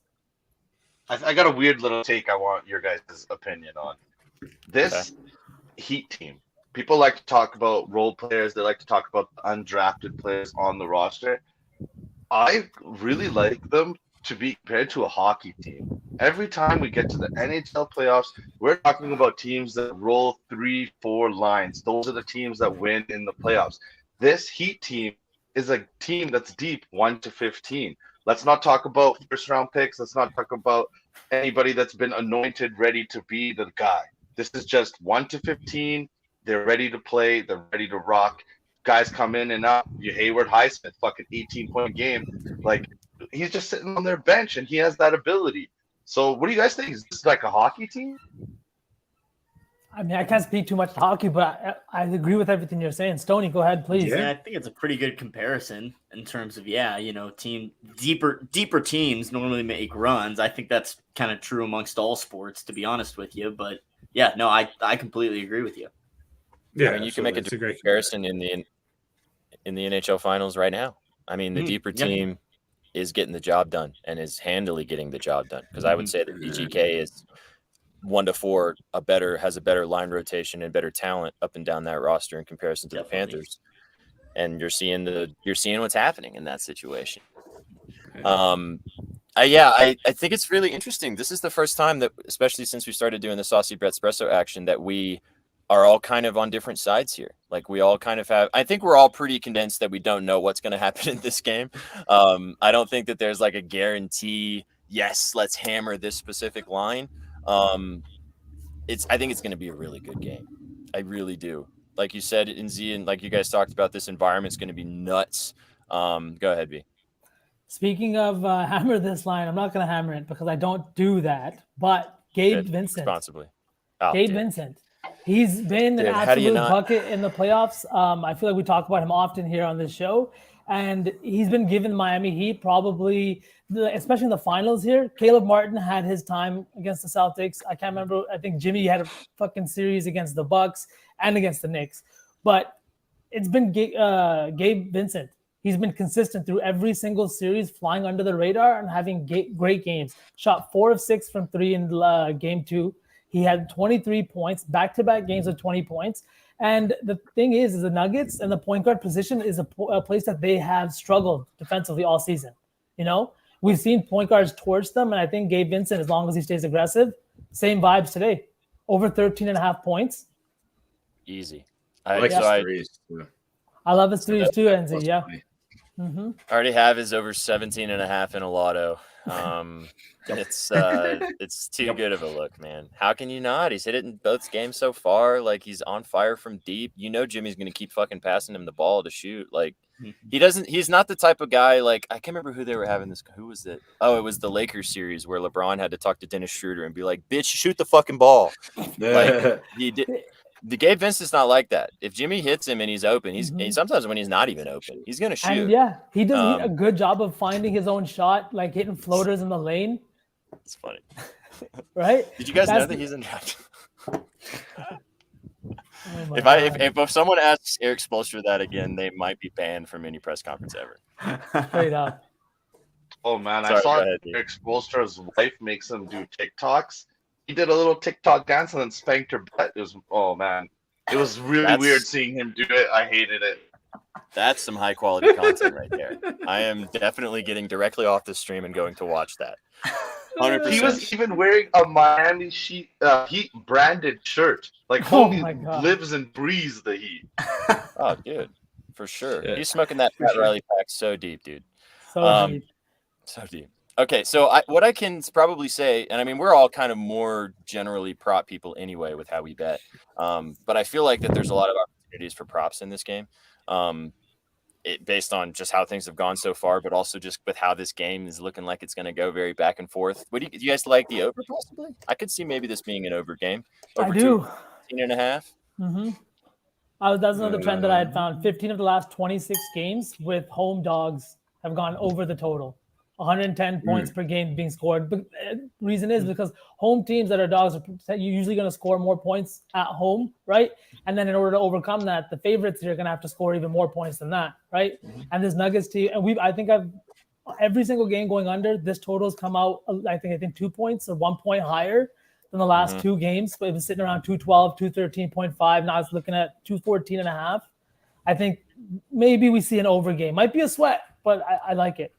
I got a weird little take I want your guys' opinion on. This Heat team. People like to talk about role players. They like to talk about undrafted players on the roster. I really like them to be compared to a hockey team. Every time we get to the NHL playoffs, we're talking about teams that roll 3-4 lines. Those are the teams that win in the playoffs. This Heat team is a team that's deep 1-15. Let's not talk about first-round picks. Let's not talk about anybody that's been anointed, ready to be the guy. This is just 1-15. They're ready to play. They're ready to rock. Guys come in and out. You Hayward Highsmith, fucking 18-point game. Like, he's just sitting on their bench, and he has that ability. So what do you guys think? Is this like a hockey team? I mean, I can't speak too much to hockey, but I agree with everything you're saying. Stoney, go ahead, please. Yeah, I think it's a pretty good comparison in terms of, team deeper teams normally make runs. I think that's kind of true amongst all sports, to be honest with you. But yeah, no, I completely agree with you. Yeah, I mean, you can make a comparison in the NHL finals right now. I mean, the deeper team is getting the job done and is handily getting the job done. Because I would say that VGK is 1-4, has a better line rotation and better talent up and down that roster in comparison to the Panthers. And you're seeing what's happening in that situation. I think it's really interesting. This is the first time that, especially since we started doing the Saucy Betspresso action, that we are all kind of on different sides here. Like we all kind of have, I think we're all pretty convinced that we don't know what's going to happen in this game. I don't think that there's like a guarantee, yes, let's hammer this specific line. I think it's going to be a really good game. I really do. Like you said, in Z, and like you guys talked about, this environment's going to be nuts. Go ahead, B. Speaking of hammer this line, I'm not going to hammer it because I don't do that. But Gabe Good. Vincent. Responsibly. Oh, Gabe dude. Vincent. He's been an Dude, how do you absolute not- bucket in the playoffs. I feel like we talk about him often here on this show. And he's been given Miami Heat probably, especially in the finals here. Caleb Martin had his time against the Celtics. I can't remember. I think Jimmy had a fucking series against the Bucks and against the Knicks. But it's been Gabe Vincent. He's been consistent through every single series, flying under the radar and having great games. Shot 4 of 6 from 3 in game 2. He had 23 points, back-to-back games of 20 points. And the thing is the Nuggets and the point guard position is a place that they have struggled defensively all season. You know, we've seen point guards torch them, and I think Gabe Vincent, as long as he stays aggressive, same vibes today. Over 13.5 points. Easy. I like his threes. I love his threes too, NZ. Yeah. I already have his over 17.5 in a lotto. It's too good of a look, man. How can you not? He's hit it in both games so far. Like, he's on fire from deep. You know Jimmy's going to keep fucking passing him the ball to shoot. Like, he's not the type of guy, like, I can't remember who they were having this. Who was it? Oh, it was the Lakers series where LeBron had to talk to Dennis Schroeder and be like, bitch, shoot the fucking ball. Like, he did. The Gabe Vincent's not like that. If Jimmy hits him and he's open, sometimes when he's not even open, he's gonna shoot. And yeah, he does a good job of finding his own shot, like hitting floaters in the lane. It's funny, right? Did you guys know that he's in that? If someone asks Eric Spoelstra that again, they might be banned from any press conference ever. Straight up. Oh man, I saw Eric Spoelstra's wife makes him do TikToks. He did a little TikTok dance and then spanked her butt. It was, oh man, it was really weird seeing him do it. I hated it. That's some high quality content right there. I am definitely getting directly off the stream and going to watch that. 100%. He was even wearing a Miami Heat branded shirt. Like, homie lives and breathes the Heat. Oh, dude, for sure. Yeah. He's smoking that Pat Riley pack so deep, dude. So deep. Okay, so what I can probably say, and I mean, we're all kind of more generally prop people anyway with how we bet, but I feel like that there's a lot of opportunities for props in this game, based on just how things have gone so far, but also just with how this game is looking like it's going to go very back and forth. Do you guys like the over possibly? I could see maybe this being an over game. Over I do. 15.5. That's another trend that I had found. 15 of the last 26 games with home dogs have gone over the total. 110 points per game being scored. But the reason is because home teams that are dogs are usually going to score more points at home, right? And then in order to overcome that, the favorites here are going to have to score even more points than that, right? And this Nuggets team, and I think every single game going under, this total's come out, I think 2 points or 1 point higher than the last two games. But it was sitting around 212, 213.5. Now it's looking at 214.5. I think maybe we see an over game. Might be a sweat, but I like it.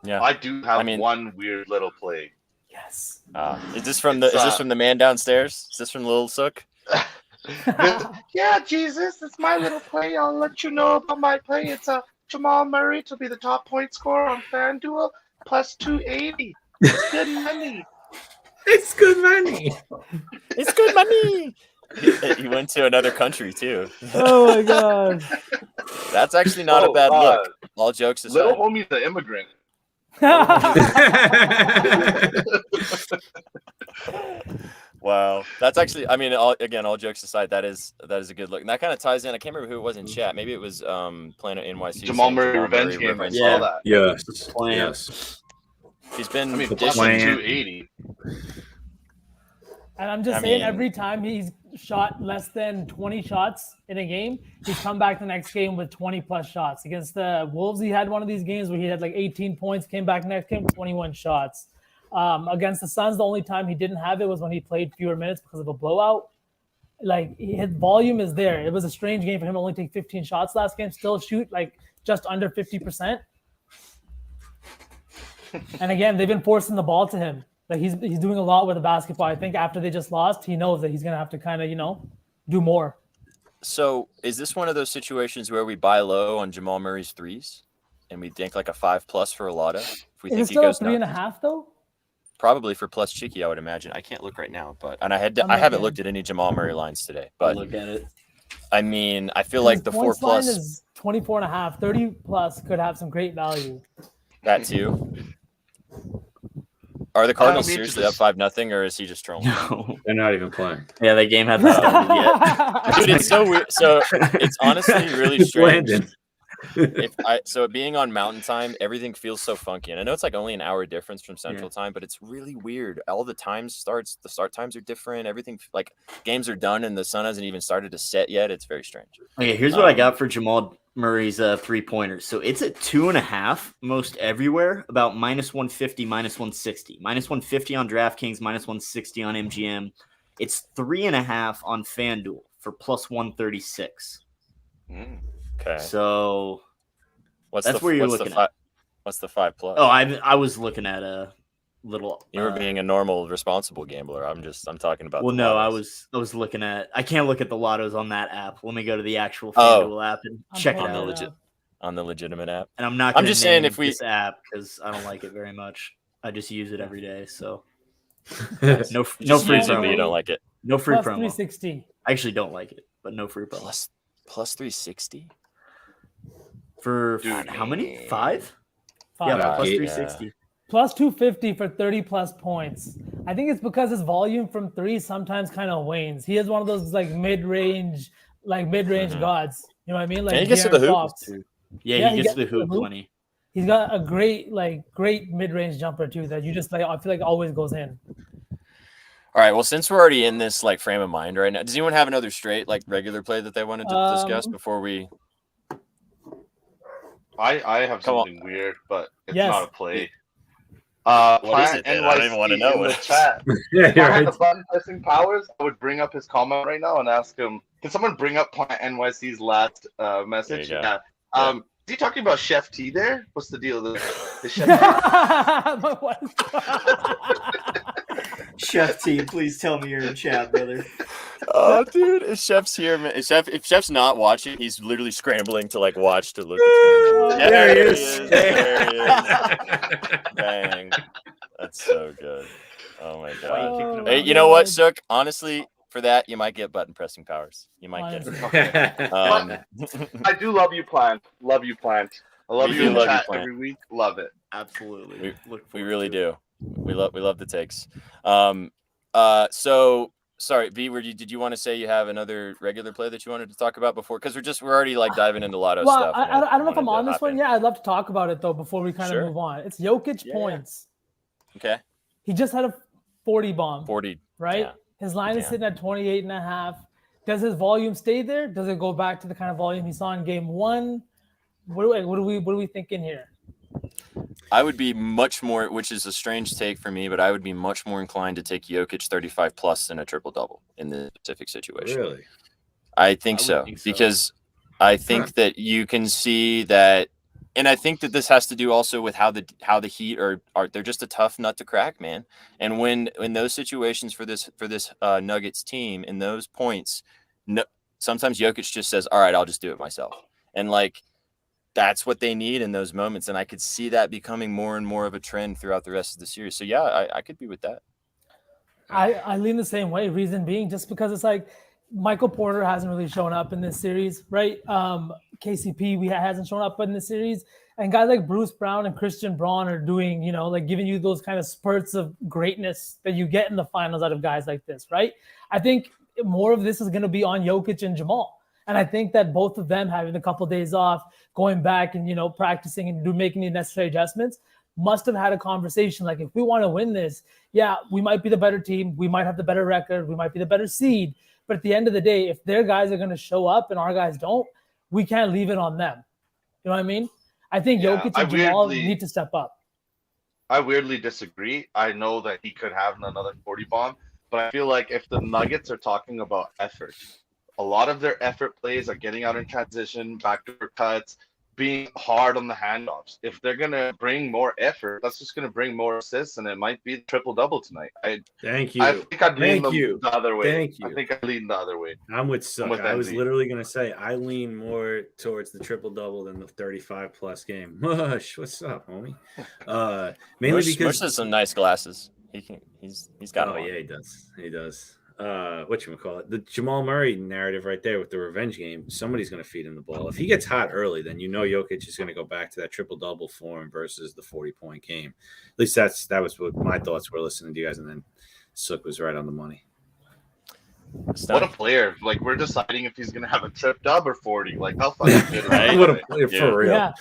Yeah, I do have one weird little play. Yes. Is this from the man downstairs? Is this from Lil Sukh? Yeah, Jesus, it's my little play. I'll let you know about my play. It's Jamal Murray to be the top point scorer on FanDuel, plus 280. It's good money. It's good money. It's good money. He went to another country too. Oh my god. That's actually not a bad look. All jokes aside. Little homie's the immigrant. Wow, that's actually, I mean, all jokes aside, that is a good look, and that kind of ties in. I can't remember who it was in chat. Maybe it was Planet NYC. Jamal Murray revenge game. I saw that. Yes. He's been plus 280. And I'm just saying, every time he's shot less than 20 shots in a game, he's come back the next game with 20 plus shots. Against the Wolves, he had one of these games where he had like 18 points, came back next game, 21 shots. Against the Suns, the only time he didn't have it was when he played fewer minutes because of a blowout. Like, his volume is there. It was a strange game for him to only take 15 shots last game, still shoot like just under 50%. And again, they've been forcing the ball to him. Like, he's doing a lot with the basketball. I think after they just lost, he knows that he's going to have to kind of, do more. So is this one of those situations where we buy low on Jamal Murray's threes and we think like a 5+ for a lotto? If we think it still he goes 3.5 though? Probably for plus cheeky, I would imagine. I can't look right now, I haven't looked at any Jamal Murray lines today. But look at it. I mean, I feel like the 4+ line is 24.5, 30 plus could have some great value. That too. Are the Cardinals seriously up 5-0, or is he just trolling? No, They're not even playing. yeah, the game hasn't started yet. Dude, it's so weird. So it's honestly really strange. Landon. So being on Mountain Time, everything feels so funky, and I know it's like only an hour difference from Central Time, but it's really weird. All the the start times are different. Everything, like, games are done and the sun hasn't even started to set yet. It's very strange. Okay, here's what I got for Jamal Murray's 3-pointers. So it's at 2.5 most everywhere, about -150, -160, -150 on DraftKings, -160 on MGM. It's 3.5 on FanDuel for +136. Okay. So What's that's where you're looking at. What's the 5 plus? Oh, I was looking at a little. You were being a normal, responsible gambler. I'm talking about. Well, the no, lottos. I was looking at. I can't look at the lottos on that app. Let me go to the actual FanDuel app and check it out on the legitimate app. And I'm not. I'm just saying if this app because I don't like it very much. I just use it every day. So no free promo. You don't like it. No free Plus promo. 360. I actually don't like it, but no free promo. Plus 360 for how many? 5? Yeah, plus 360. Plus 250 for 30 plus points. I think it's because his volume from 3 sometimes kind of wanes. He is one of those like mid-range gods. You know what I mean? Like, and he gets to the hoop. Yeah, he gets to the hoop plenty. He's got a great mid-range jumper too that you just like. I feel like always goes in. All right. Well, since we're already in this like frame of mind right now, does anyone have another straight like regular play that they wanted to discuss before we? I have something weird, but it's not a play. What is it? I don't even want to know what. Chat. Yeah, if I had the button pressing powers, I would bring up his comment right now and ask him, can someone bring up Plant NYC's last message? Yeah. Is he talking about Chef T there? What's the deal there? The Chef T? Chef T, please tell me you're in chat, brother. Oh, dude, if Chef's here, man. If Chef's not watching, he's literally scrambling to like watch to look. Yeah, there he is. There he is. Dang, that's so good. Oh my god. Hey, you know what, Sukh? Honestly, for that, you might get button pressing powers. You might get it. I do love you, Plant. Love you, Plant. I love you in the chat every week. Love it. Absolutely. We really do. We love the takes. So sorry, V, did you want to say you have another regular play that you wanted to talk about before? Because we're already like diving into lotto stuff. I don't know if I'm on this one. Yeah, I'd love to talk about it though before we kind of move on. It's Jokic points. Okay. He just had a 40 bomb. 40. Right? Yeah. His line is sitting at 28.5. Does his volume stay there? Does it go back to the kind of volume he saw in game 1? What are we thinking here? I would be much more, which is a strange take for me, but I would be much more inclined to take Jokic 35 plus in a triple double in this specific situation. Really? I think so because I think that you can see that, and I think that this has to do also with how the Heat are they're just a tough nut to crack, man. And when in those situations for this Nuggets team in those points, sometimes Jokic just says, "All right, I'll just do it myself," and like. That's what they need in those moments. And I could see that becoming more and more of a trend throughout the rest of the series. So, yeah, I could be with that. I lean the same way. Reason being, just because it's like Michael Porter hasn't really shown up in this series, right? KCP hasn't shown up in this series. And guys like Bruce Brown and Christian Braun are doing, like giving you those kind of spurts of greatness that you get in the finals out of guys like this, right? I think more of this is going to be on Jokic and Jamal. And I think that both of them having a couple of days off, going back and, practicing and making the necessary adjustments must have had a conversation. Like, if we want to win this, we might be the better team. We might have the better record. We might be the better seed. But at the end of the day, if their guys are going to show up and our guys don't, we can't leave it on them. You know what I mean? I think Jokic and Jamal need to step up. I weirdly disagree. I know that he could have another 40 bomb, but I feel like if the Nuggets are talking about effort, a lot of their effort plays are getting out in transition, backdoor cuts, being hard on the handoffs. If they're going to bring more effort, that's just going to bring more assists, and it might be triple-double tonight. Thank you. I think I'd lean the other way. Thank you. I think I'd lean the other way. I'm with Sukh. I was literally going to say I lean more towards the triple-double than the 35-plus game. Mush, what's up, homie? Mainly because Mush has some nice glasses. He's got them. Yeah, he does. whatchamacallit, the Jamal Murray narrative right there with the revenge game. Somebody's going to feed him the ball. If he gets hot early, then Jokic is going to go back to that triple-double form versus the 40-point game. At least that was what my thoughts were listening to you guys, and then Sukh was right on the money. What a player. Like, we're deciding if he's going to have a trip dub or 40. Like, how fucking good is that? What a player, for real. Yeah.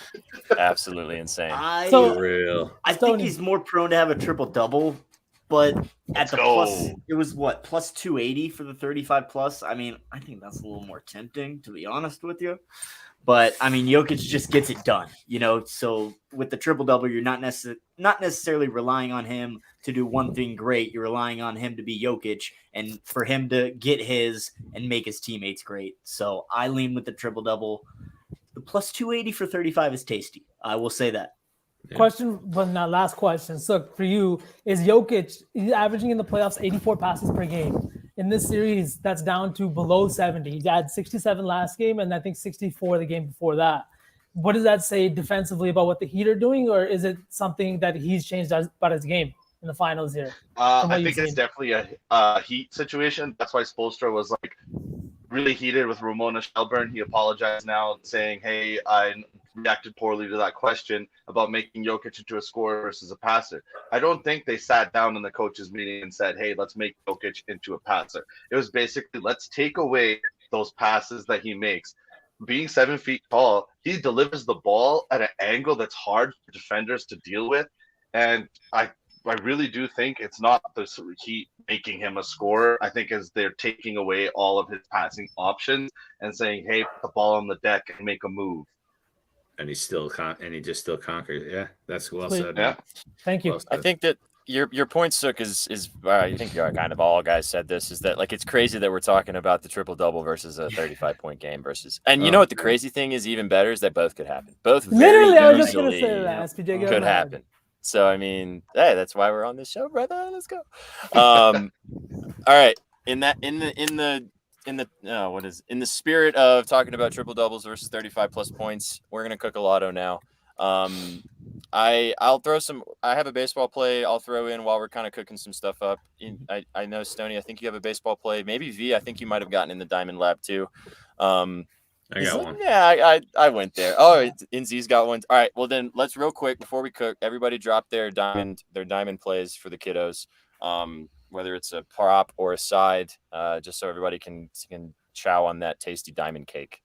Absolutely insane. For real. I think he's more prone to have a triple-double, but at the plus, it was what, plus 280 for the 35 plus? I mean, I think that's a little more tempting, to be honest with you. But I mean, Jokic just gets it done, So with the triple double, you're not necessarily relying on him to do one thing great. You're relying on him to be Jokic and for him to get his and make his teammates great. So I lean with the triple double. The plus 280 for 35 is tasty. I will say that. Yeah. Question, but not last question. So for you, is Jokic, he's averaging in the playoffs 84 passes per game. In this series, that's down to below 70. He had 67 last game, and I think 64 the game before that. What does that say defensively about what the Heat are doing, or is it something that he's changed about his game in the finals here? I think it's definitely a Heat situation. That's why Spoelstra was like really heated with Ramona Shelburne. He apologized now, saying, "Hey, I reacted poorly to that question about making Jokic into a scorer versus a passer." I don't think they sat down in the coaches meeting and said, "Hey, let's make Jokic into a passer." It was basically, let's take away those passes that he makes. Being 7 feet tall, he delivers the ball at an angle that's hard for defenders to deal with. And I really do think it's not the Heat making him a scorer. I think as they're taking away all of his passing options and saying, "Hey, put the ball on the deck and make a move." And he still conquers. Yeah, that's well said. Yeah, thank you. Well I think that your point, Sukh, is I think kind of all guys said this, is that like it's crazy that we're talking about the triple double versus a 35-point game versus, and you know what the crazy thing is, even better, is that both could happen. Both Literally, I very was just gonna easily say that. SPJ could happen. So I mean, hey, that's why we're on this show, brother. Let's go. All right, in the spirit of talking about triple doubles versus 35 plus points, we're gonna cook a lotto now. I'll throw some. I have a baseball play. I'll throw in while we're kind of cooking some stuff up. I know, Stoney, I think you have a baseball play. Maybe V, I think you might have gotten in the Diamond Lab too. I got one. Yeah, I went there. Oh, Inzi's got one. All right, well then let's real quick before we cook. Everybody drop their diamond plays for the kiddos. Whether it's a prop or a side, just so everybody can chow on that tasty diamond cake.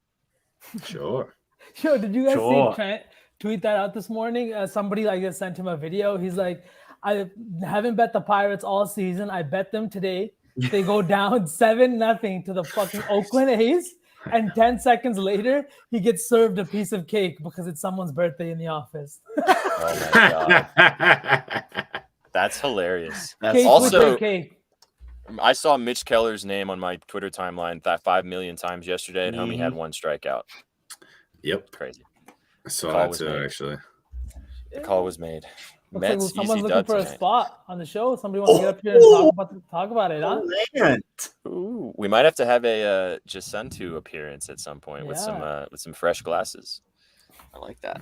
Sure. Yo, did you guys see Trent tweet that out this morning? Somebody just sent him a video. He's like, "I haven't bet the Pirates all season. I bet them today. They go down 7-0 to the fucking Oakland A's." And 10 seconds later, he gets served a piece of cake because it's someone's birthday in the office. Oh my god, that's hilarious. That's also cake. I saw Mitch Keller's name on my Twitter timeline 5 million times yesterday, and homie had one strikeout. Yep, crazy. I saw that too, actually. The call was made. Mets, like, someone's looking for tonight. a spot on the show. Somebody wants to get up here and talk about it, huh? Ooh, we might have to have a Jacinto appearance at some point with some fresh glasses. I like that.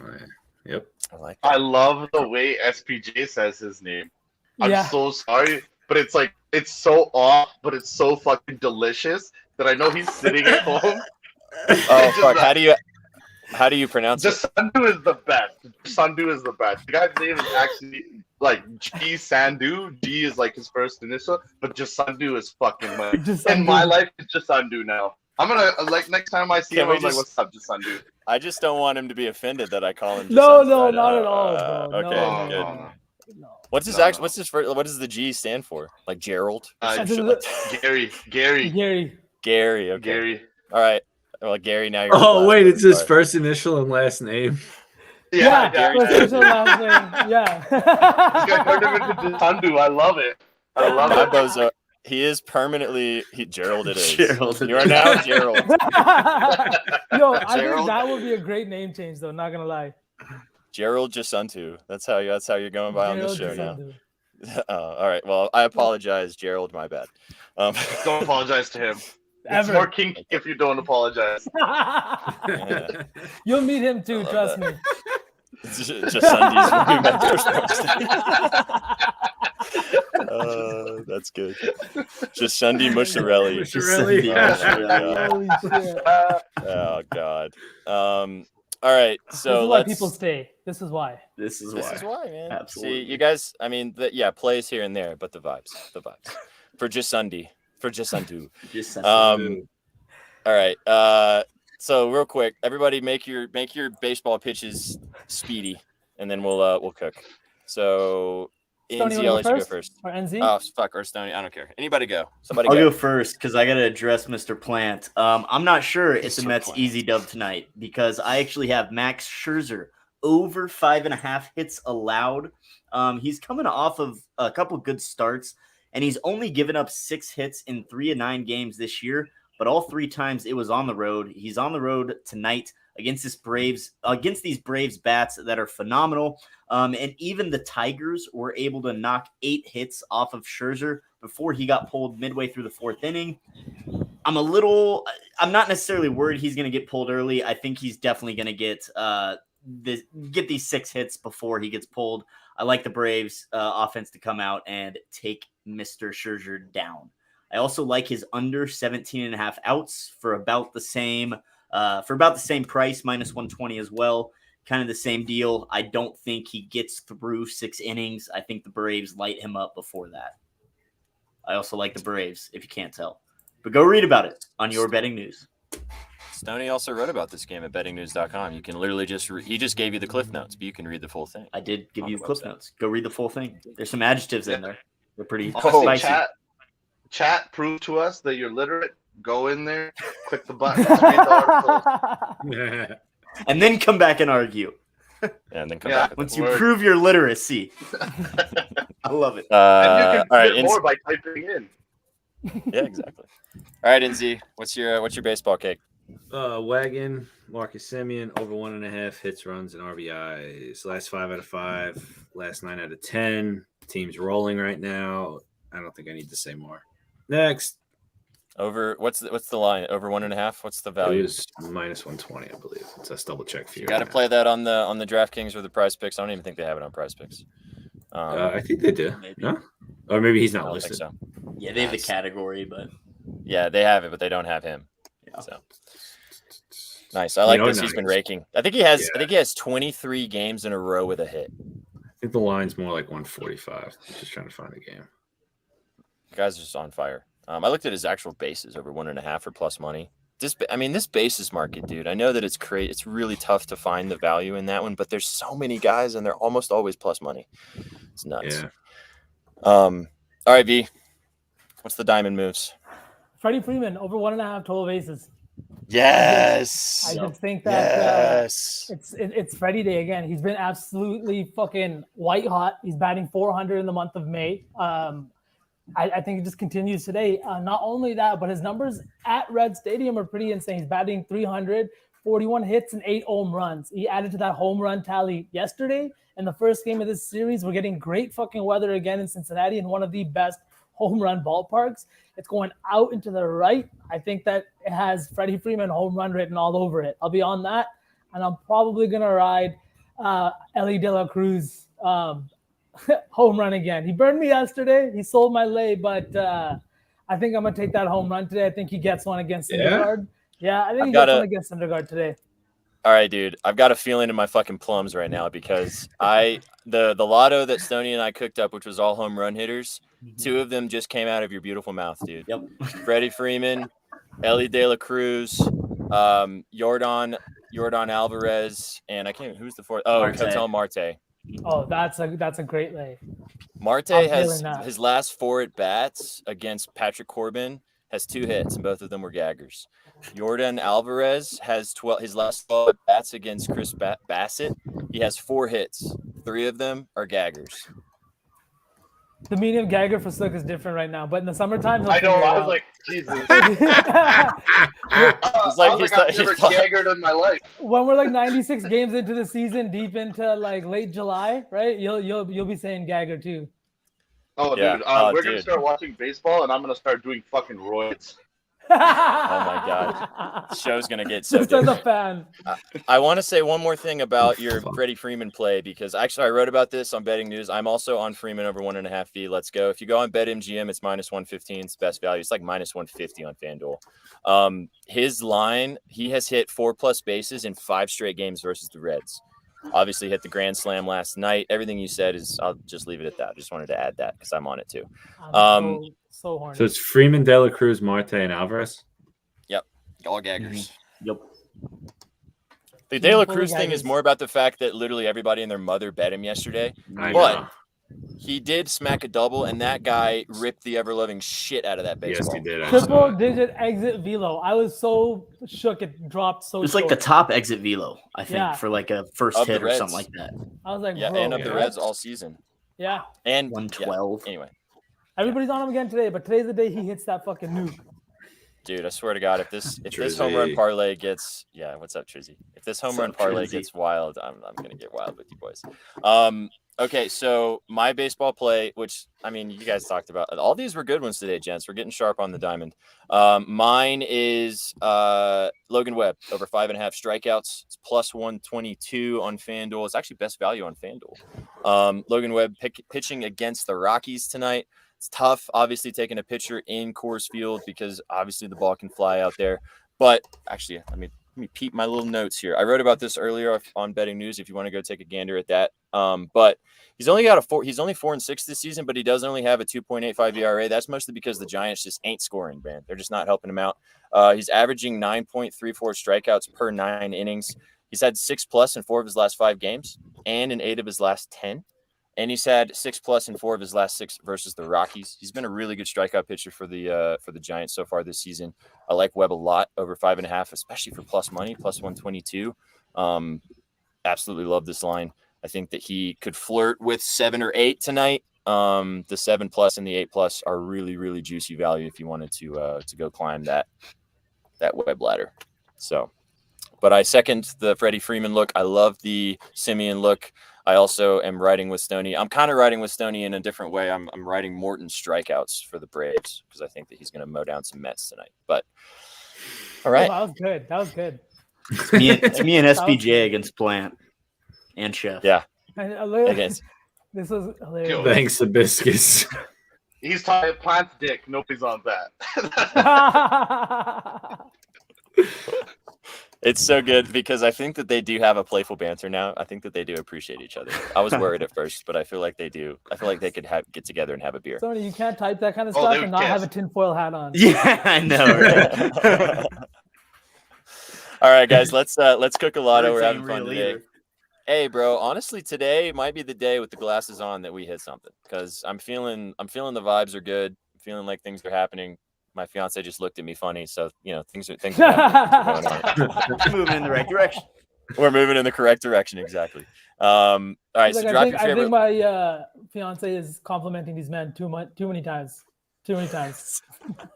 Yep, I like that. I love the way SPJ says his name. I'm so sorry, but it's like it's so off, but it's so fucking delicious that I know he's sitting at home. Oh fuck! How do you pronounce it? Jacinto is the best. Sandu is the best. The guy's name is actually like G Sandu. G is like his first initial, but Jacinto is fucking like in my life. It's Jacinto now. I'm gonna next time I see him, I'm like, "What's up, Jacinto?" I just don't want him to be offended that I call him. No, not at all, bro. Okay, good. No. What does the G stand for? Like Gerald? Gary. Okay. Gary. All right. Well, Gary, now you're. Oh wait, it's his first initial and last name. Yeah. First initial, last name. Yeah. This guy turned him into Jacinto. I love it. Bozo. He is permanently Gerald. It is. Gerald. You are now Gerald. Yo, I think that would be a great name change, though. Not gonna lie. Gerald Jacinto. That's how you're going by on this show now. All right. Well, I apologize, Gerald. My bad. Don't apologize to him. Ever. It's more kinky if you don't apologize. You'll meet him too. Trust me. Just Sunday's movie Metro Sports Day. That's good. Just Sunday Musharelli. Holy shit. Oh God. All right. This So is why people stay. This is why. This is why, man. Absolutely. See, you guys. I mean, plays here and there, but the vibes. For just Sunday. Just Sunday. All right. So real quick, everybody, make your baseball pitches speedy, and then we'll cook. So. Stoney, NZ, I'll let you go first. Or NZ? Oh, fuck, or Stoney. I don't care. Anybody go. Somebody I'll go. go first because I got to address Mr. Plant. I'm not sure if the Mets easy dub tonight because I actually have Max Scherzer over 5.5 hits allowed. He's coming off of a couple good starts, and he's only given up 6 hits in 3 of 9 games this year, but all 3 times it was on the road. He's on the road tonight against these Braves bats that are phenomenal. And even the Tigers were able to knock 8 hits off of Scherzer before he got pulled midway through the 4th inning. I'm not necessarily worried he's going to get pulled early. I think he's definitely going to get these 6 hits before he gets pulled. I like the Braves offense to come out and take Mr. Scherzer down. I also like his under 17.5 outs for about the same price, minus 120 as well. Kind of the same deal. I don't think he gets through 6 innings. I think the Braves light him up before that. I also like the Braves, if you can't tell. But go read about it on your betting news. Stoney also wrote about this game at bettingnews.com. You can literally he just gave you the cliff notes, but you can read the full thing. I did give you the cliff notes. Go read the full thing. There's some adjectives in there. They're pretty Honestly, spicy. Chat, prove to us that you're literate. Go in there, click the button, read the article. And then come back and argue. And then come back. Once you prove your literacy. I love it. And you can all right, get more by typing in. Yeah, exactly. All right, NZ, what's your baseball cake? Wagon, Marcus Semien, over 1.5 hits, runs, and RBIs. Last 5 out of 5, last 9 out of 10. Team's rolling right now. I don't think I need to say more. Next. Over what's the line? Over 1.5? What's the value? It was minus 120, I believe. Let's double check for you. You got to play that on the DraftKings or the Prize Picks. I don't even think they have it on Prize Picks. I think they do. Maybe. No? Or maybe he's not I don't listed. think so. Yeah, they have the category, but yeah, they have it, but they don't have him. Yeah. So nice. I like this. He's been raking. I think he has 23 games in a row with a hit. I think the line's more like 145. I'm just trying to find a game. The guy's just on fire. I looked at his actual bases over 1.5 for plus money. This bases market, dude. I know that it's crazy. It's really tough to find the value in that one, but there's so many guys, and they're almost always plus money. It's nuts. Yeah. All right, V. What's the diamond moves? Freddie Freeman over 1.5 total bases. Yes. I just think that yes. It's Freddie Day again. He's been absolutely fucking white hot. He's batting 400 in the month of May. I think it just continues today. Not only that, but his numbers at Red Stadium are pretty insane. He's batting 300, 41 hits, and 8 home runs. He added to that home run tally yesterday. In the first game of this series, we're getting great fucking weather again in Cincinnati in one of the best home run ballparks. It's going out into the right. I think that it has Freddie Freeman home run written all over it. I'll be on that, and I'm probably going to ride Ellie De La Cruz home run again. He burned me yesterday. He sold my lay, but I think I'm going to take that home run today. I think he gets one against Syndergaard. Yeah, I think he gets one against Syndergaard today. All right, dude. I've got a feeling in my fucking plums right now because the lotto that Stoney and I cooked up, which was all home run hitters, 2 of them just came out of your beautiful mouth, dude. Yep. Freddie Freeman, Ellie De La Cruz, Jordan Alvarez, and I can't. Who's the 4th? Oh, Ketel Marte. Oh, that's a great lay. Marte has his last 4 at bats against Patrick Corbin has 2 hits, and both of them were gaggers. Jordan Alvarez has his last 12 at bats against Chris Bassett. He has 4 hits. 3 of them are gaggers. The medium gagger for Sukh is different right now, but in the summertime, I know. I was like, Jesus. He's I've never gaggered in my life. When we're like 96 games into the season, deep into like late July, right? You'll be saying gagger too. Oh, yeah. Dude. We're gonna start watching baseball, and I'm gonna start doing fucking roids. Oh my God. The show's going to get so Just as a different. fan. I want to say one more thing about your Freddie Freeman play, because actually I wrote about this on Betting News. I'm also on Freeman over 1.5 V. Let's go. If you go on BetMGM, it's -115. It's best value. It's like -150 on FanDuel. His line, he has hit 4+ bases in 5 straight games versus the Reds. Obviously hit the grand slam last night. Everything you said is, I'll just leave it at that. I just wanted to add that because I'm on it too. I'm so horny. So it's Freeman, De La Cruz, Marte, and Alvarez. Yep. All gaggers. Yep. The De La Cruz thing is more about the fact that literally everybody and their mother bet him yesterday. But he did smack a double, and that guy ripped the ever-loving shit out of that baseball. Yes, he did. Triple-digit exit velo. I was so shook it dropped so It's short. like the top exit velo, I think, Yeah. for like a first Of hit the or Reds. something like that. I was like, Yeah, bro, and of the Reds all season. Yeah. And 112. Yeah, anyway. Everybody's on him again today, but today's the day he hits that fucking nuke. This swear to God, if this Trizzy. home run parlay gets what's up, Trizzy? If this home run parlay Trizzy? gets wild, I'm gonna get wild with you boys. Okay, so my baseball play, which I mean you guys talked about, all these were good ones today, gents. We're getting sharp on the diamond. Mine is Logan Webb over 5.5 strikeouts. It's +122 on FanDuel. It's actually best value on FanDuel. Logan Webb pitching against the Rockies tonight. It's tough, obviously, taking a pitcher in Coors Field because obviously the ball can fly out there. But actually, let me peep my little notes here. I wrote about this earlier on Betting News. If you want to go take a gander at that, but he's only 4-6 this season, but he does only have a 2.85 ERA. That's mostly because the Giants just ain't scoring, man. They're just not helping him out. He's averaging 9.34 strikeouts per 9 innings. He's had 6+ in 4 of his last 5 games and in 8 of his last 10. And he's had 6+ in 4 of his last 6 versus the Rockies. He's been a really good strikeout pitcher for the Giants so far this season. I like Webb a lot over 5.5, especially for plus money, +122. Absolutely love this line. I think that he could flirt with 7 or 8 tonight. The 7+ and the 8+ are really, really juicy value if you wanted to go climb that Webb ladder. So, but I second the Freddie Freeman look. I love the Simeon look. I also am riding with Stoney. I'm kind of riding with Stoney in a different way. I'm riding Morton strikeouts for the Braves because I think that he's going to mow down some Mets tonight. But all right, that was good. That was good. It's me and SPJ against Plant and Chef. Yeah. This was hilarious. Thanks, the biscuits. He's talking Plant's dick. Nobody's on that. It's so good because I think that they do have a playful banter now. I think that they do appreciate each other. I was worried at first, but I feel like they do. I feel like they could get together and have a beer. Stoney, you can't type that kind of stuff and not have a tinfoil hat on. Yeah, I know. Right? All right, guys, let's cook a lotto. We're having Anything fun real today. either. Hey, bro, honestly, today might be the day with the glasses on that we hit something because I'm feeling the vibes are good. I'm feeling like things are happening. My fiance just looked at me funny, so things are happening. We're moving in the right direction. We're moving in the correct direction, exactly. All right, so drop your favorite. I think my fiance is complimenting these men too many times. Too many times.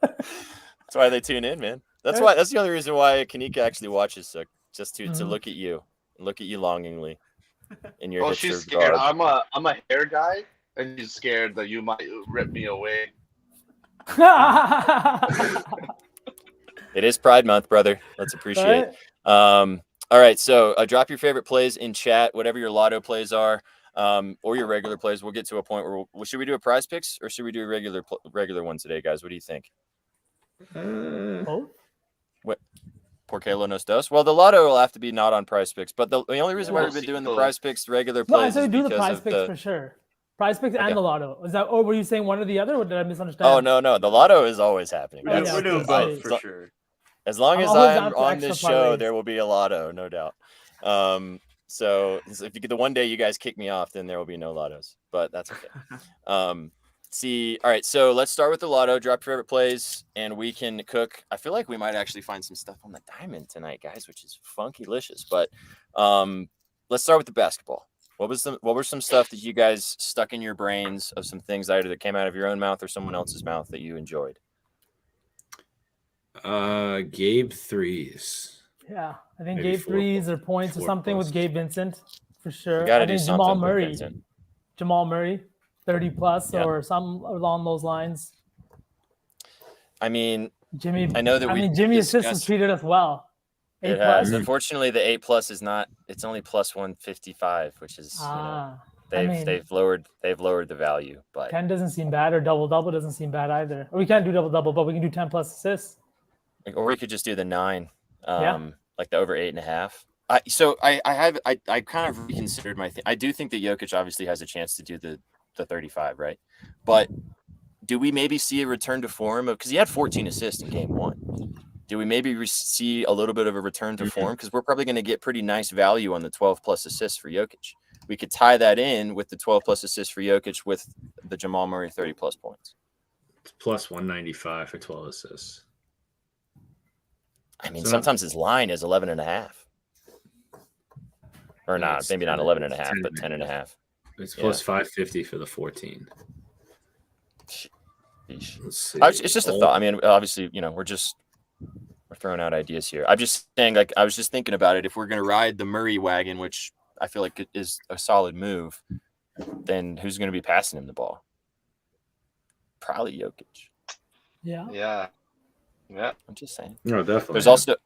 That's why they tune in, man. That's the only reason why Kanika actually watches Sukh, just to look at you longingly in your. Oh, she's scared. I'm a hair guy, and she's scared that you might rip me away. It is Pride Month, brother. Let's appreciate it. All right, so drop your favorite plays in chat, whatever your lotto plays are, or your regular plays. We'll get to a point where should we do a prize picks or should we do a regular one today, guys? What do you think? What? Porque lo nos dos? Well, the lotto will have to be not on prize picks, but the only reason why we've been doing the prize picks regular plays is do because the prize picks for sure. Prize picks and the lotto. Is that, or were you saying one or the other, or did I misunderstand? Oh, no. The lotto is always happening. We're doing both for sure. As long as I'm on this show, there will be a lotto, no doubt. So if you get the one day you guys kick me off, then there will be no lottos, but that's okay. All right, so let's start with the lotto. Drop your favorite plays, and we can cook. I feel like we might actually find some stuff on the diamond tonight, guys, which is funky-licious. But let's start with the basketball. What were some stuff that you guys stuck in your brains of some things either that came out of your own mouth or someone else's mouth that you enjoyed? Gabe threes. Yeah, I think Maybe Gabe threes or points or something with Gabe Vincent for sure. I think do Jamal Murray, 30+ or some along those lines. I mean, Jimmy. I know that Jimmy Assist has treated us well. It has. Unfortunately, the 8+ is not. It's only plus 155, which is they've lowered the value. But 10 doesn't seem bad, or double doesn't seem bad either. Or we can't do double, but we can do 10+ assists. Or we could just do the 9, like the over 8.5. I kind of reconsidered my thing. I do think that Jokic obviously has a chance to do the 35, right? But do we maybe see a return to form because he had 14 assists in game 1? Do we maybe see a little bit of a return to form? Because we're probably going to get pretty nice value on the 12+ assists for Jokic. We could tie that in with the 12+ assists for Jokic with the Jamal Murray 30+ points. It's plus 195 for 12 assists. I mean, sometimes his line is 11.5. Or not, maybe not 11.5, but 10.5. It's plus 550 for the 14. Let's see. It's just a thought. I mean, obviously, we're throwing out ideas here. I'm just saying, like, I was just thinking about it. If we're going to ride the Murray wagon, which I feel like is a solid move, then who's going to be passing him the ball? Probably Jokic. Yeah. I'm just saying. No, definitely. There's also,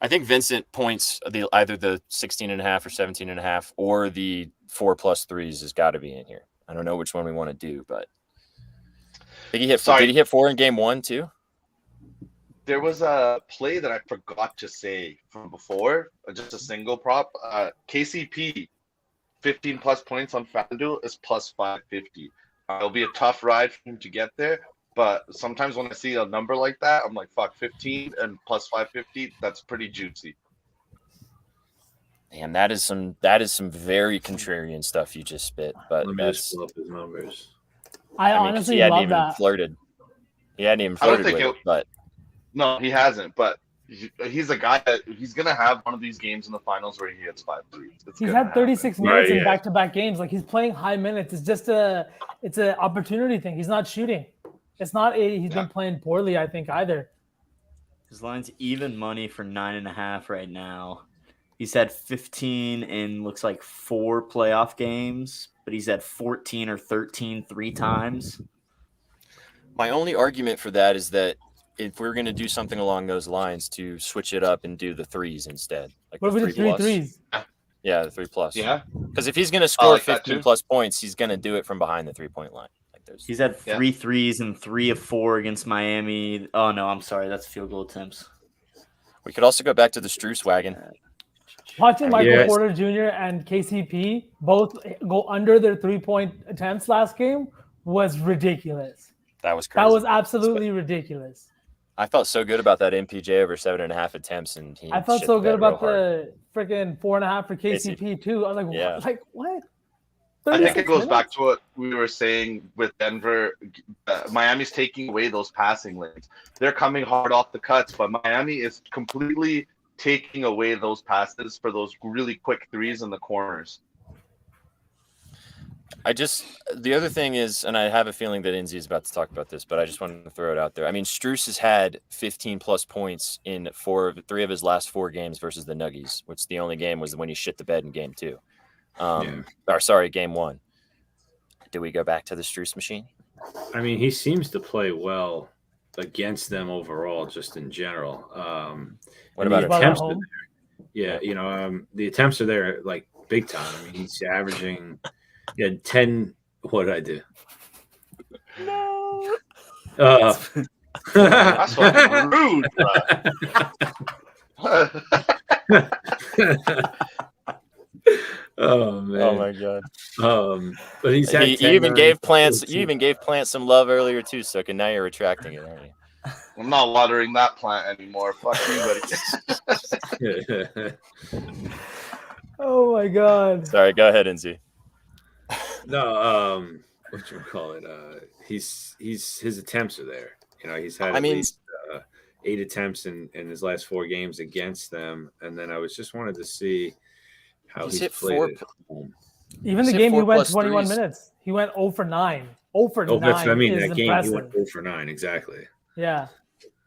I think Vincent points either the 16.5 or 17.5 or the 4+ threes has got to be in here. I don't know which one we want to do, but did he hit 4 in game 1 too? There was a play that I forgot to say from before, just a single prop. KCP, 15+ points on FanDuel is plus 550. It'll be a tough ride for him to get there, but sometimes when I see a number like that, I'm like, fuck, 15 and plus 550, that's pretty juicy. Damn, that is some very contrarian stuff you just spit. But that's pull up his numbers. I honestly love that. He hadn't even flirted with it, but. No, he hasn't. But he's a guy that he's gonna have one of these games in the finals where he hits 5 threes. He's had 36 minutes in back-to-back games. Like, he's playing high minutes. It's just it's an opportunity thing. He's not shooting. It's not he's been playing poorly, I think, either. His line's even money for 9.5 right now. He's had 15 in looks like 4 playoff games, but he's had 14 or 13 3 times. My only argument for that is that if we're going to do something along those lines, to switch it up and do the 3s instead. Like what if we do 3 threes? Yeah, the 3+. Yeah. Because if he's going to score 15+ points, he's going to do it from behind the 3-point line. He's had 3 threes and 3 of 4 against Miami. Oh, no, I'm sorry. That's field goal attempts. We could also go back to the Strus wagon. Watching Michael Porter Jr. and KCP both go under their 3-point attempts last game was ridiculous. That was crazy. That was absolutely ridiculous. I felt so good about that MPJ over 7.5 attempts, and I felt so good about the freaking 4.5 for KCP too. I was like, what? I think it goes back to what we were saying with Denver. Miami's taking away those passing lanes. They're coming hard off the cuts, but Miami is completely taking away those passes for those really quick 3s in the corners. The other thing is, and I have a feeling that Inzi is about to talk about this, but I just wanted to throw it out there. I mean, Strus has had 15+ points in 3 of his last 4 games versus the Nuggies, which the only game was when he shit the bed in game 2. Game 1. Do we go back to the Strus machine? I mean, he seems to play well against them overall, just in general. What about attempts? Yeah, the attempts are there like big time. I mean, he's averaging 10. What did I do? No. That's fucking rude, bro. Oh man! Oh my god! But he's had you even gave plants. You even gave plants some love earlier too, Sukh, and now you're retracting it, aren't you? I'm not watering that plant anymore. Fuck you, buddy. Oh my god! Sorry, go ahead, Inzi. No, what you call it? His attempts are there. He's had at least 8 attempts in his last 4 games against them, and then I just wanted to see how he's played at home. Even the game he went 21 minutes. He went 0 for 9. 0 for 9. That's what I mean. That impressive. game he went 0 for 9 exactly. Yeah.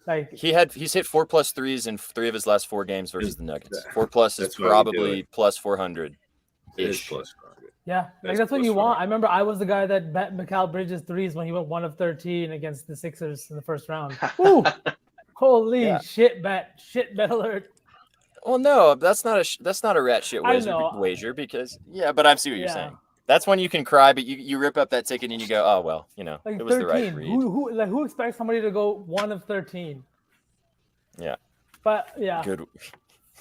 Like he's hit 4+ threes in 3 of his last 4 games versus the Nuggets. 4+ is probably plus 400. It is plus 400. Yeah, that's what you want. I remember I was the guy that bet Mikal Bridges 3s when he went 1 of 13 against the Sixers in the first round. Ooh. Holy shit bet alert. Well, no, that's not a rat shit I know. wager because but I see what you're saying. That's when you can cry, but you rip up that ticket and you go, oh well, like it was 13. the right read. Who expects somebody to go 1 of 13? Yeah. But yeah. Good.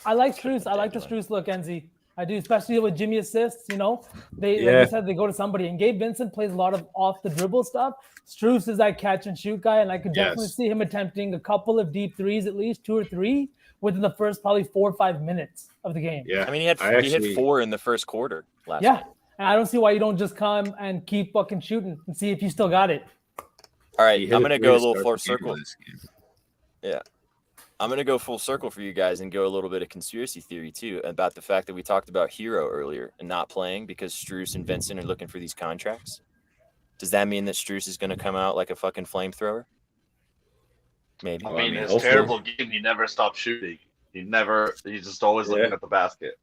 I like Strus. I like the Strus look, Enzi. I do, especially with Jimmy assists. They like you said, they go to somebody. And Gabe Vincent plays a lot of off the dribble stuff. Strus is that catch and shoot guy, and I could definitely see him attempting a couple of deep threes, at least 2 or 3, within the first probably 4 or 5 minutes of the game. Yeah, I mean, he hit 4 in the first quarter last night. And I don't see why you don't just come and keep fucking shooting and see if you still got it. All right, I'm gonna go a little full circle. Yeah. I'm going to go full circle for you guys and go a little bit of conspiracy theory, too, about the fact that we talked about Hero earlier and not playing because Strus and Vincent are looking for these contracts. Does that mean that Strus is going to come out like a fucking flamethrower? Maybe. I mean, his terrible game, he never stopped shooting. He's just always looking at the basket.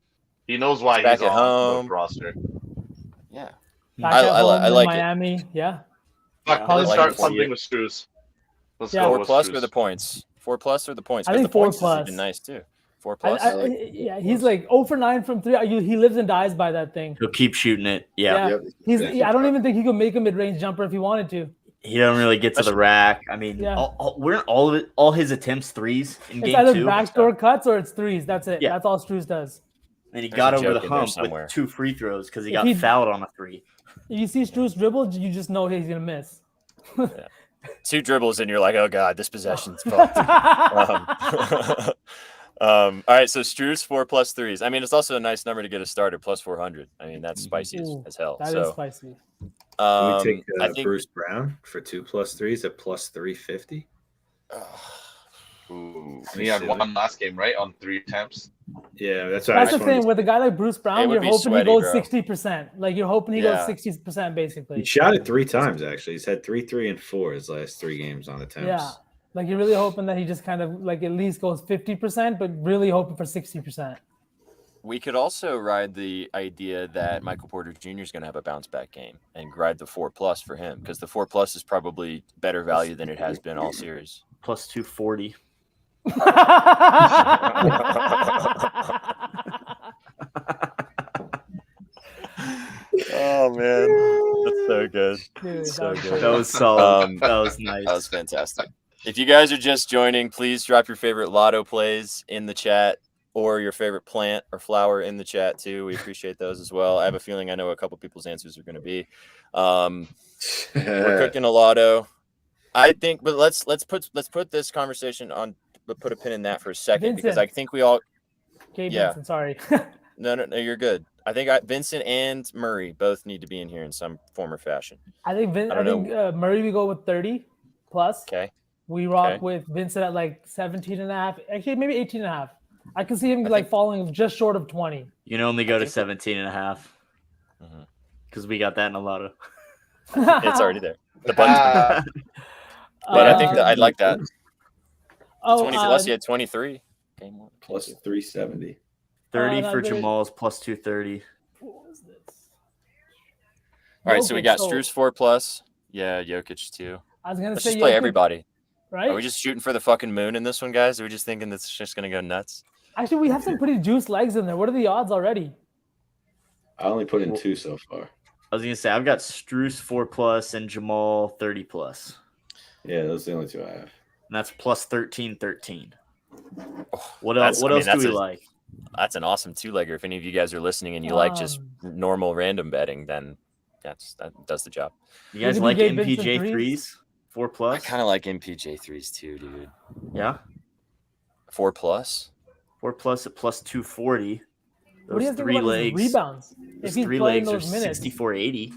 He knows why he's on the roster. Yeah. I like Miami. it. Yeah. Let's start something with Strus. Let's go 4 plus or the points? 4 plus or the points? I think the 4 points plus. Has been nice too. 4 plus. He's like 0 for 9 from 3. He lives and dies by that thing. He'll keep shooting it. Yeah. I don't even think he could make a mid-range jumper if he wanted to. He don't really get to the rack. I mean, weren't all his attempts threes in game 2? It's either backdoor cuts or it's threes. That's it. Yeah. That's all Strus does. And he got over the hump with 2 free throws because he got fouled on a 3. If you see Strus dribble, you just know he's gonna miss. 2 dribbles and you're like, oh god, this possession's fucked. All right, so Strus 4 plus 3s. I mean, it's also a nice number to get a starter plus 400. I mean, that's spicy as hell. That is spicy. Can we take I think Bruce Brown for 2 plus 3s at plus 350? He had 1 last game, right? On 3 attempts. Yeah, that's the thing with a guy like Bruce Brown. You're hoping he goes 60%. Like you're hoping he goes 60% basically. He shot it 3 times actually. He's had 3, 3, and 4 his last 3 games on attempts. Yeah, like you're really hoping that he just kind of like at least goes 50%, but really hoping for 60%. We could also ride the idea that Michael Porter Jr. is going to have a bounce back game and ride the 4 plus for him because the 4 plus is probably better value than it has been all series. Plus 240. Oh man, that's so good. Dude, so good. That was solid. That was nice. That was fantastic. If you guys are just joining, please drop your favorite lotto plays in the chat or your favorite plant or flower in the chat too. We appreciate those as well. I have a feeling I know a couple people's answers are going to be. We're cooking a lotto. I think, but let's put this conversation on. But put a pin in that for a second Vincent. because I think we all. Vincent, sorry. No, you're good. I think Vincent and Murray both need to be in here in some form or fashion. I think Murray we go with 30 plus. Okay. We rock with Vincent at like 17 and a half. Actually, maybe 18 and a half. I can see him falling just short of 20. You can only go to 17 and a half because we got that in a lotto. It's already there. The button's but I think that I'd like that. 20 plus, you had 23. Game 1. Plus 370. 30 for Jamal's plus 230. What was this? All right, so we got Strus 4 plus. Yeah, Jokic 2. I was gonna Let's say just play Jokic, everybody. Right? Are we just shooting for the fucking moon in this one, guys? Are we just thinking that's just gonna go nuts? Actually, we have some pretty juiced legs in there. What are the odds already? I only put in 2 so far. I was gonna say I've got Strus 4 plus and Jamal 30 plus. Yeah, those are the only 2 I have. And that's plus 13. Oh, what else do we like? That's an awesome 2-legger. If any of you guys are listening and you like just normal random betting, then that does the job. You guys like MPJ 3s? 4 plus? I kind of like MPJ 3s too, dude. Yeah? 4 plus? 4 plus at plus 240. What do you Those think 3 about legs. his rebounds? Those If he's 3 playing legs are those minutes. 6480.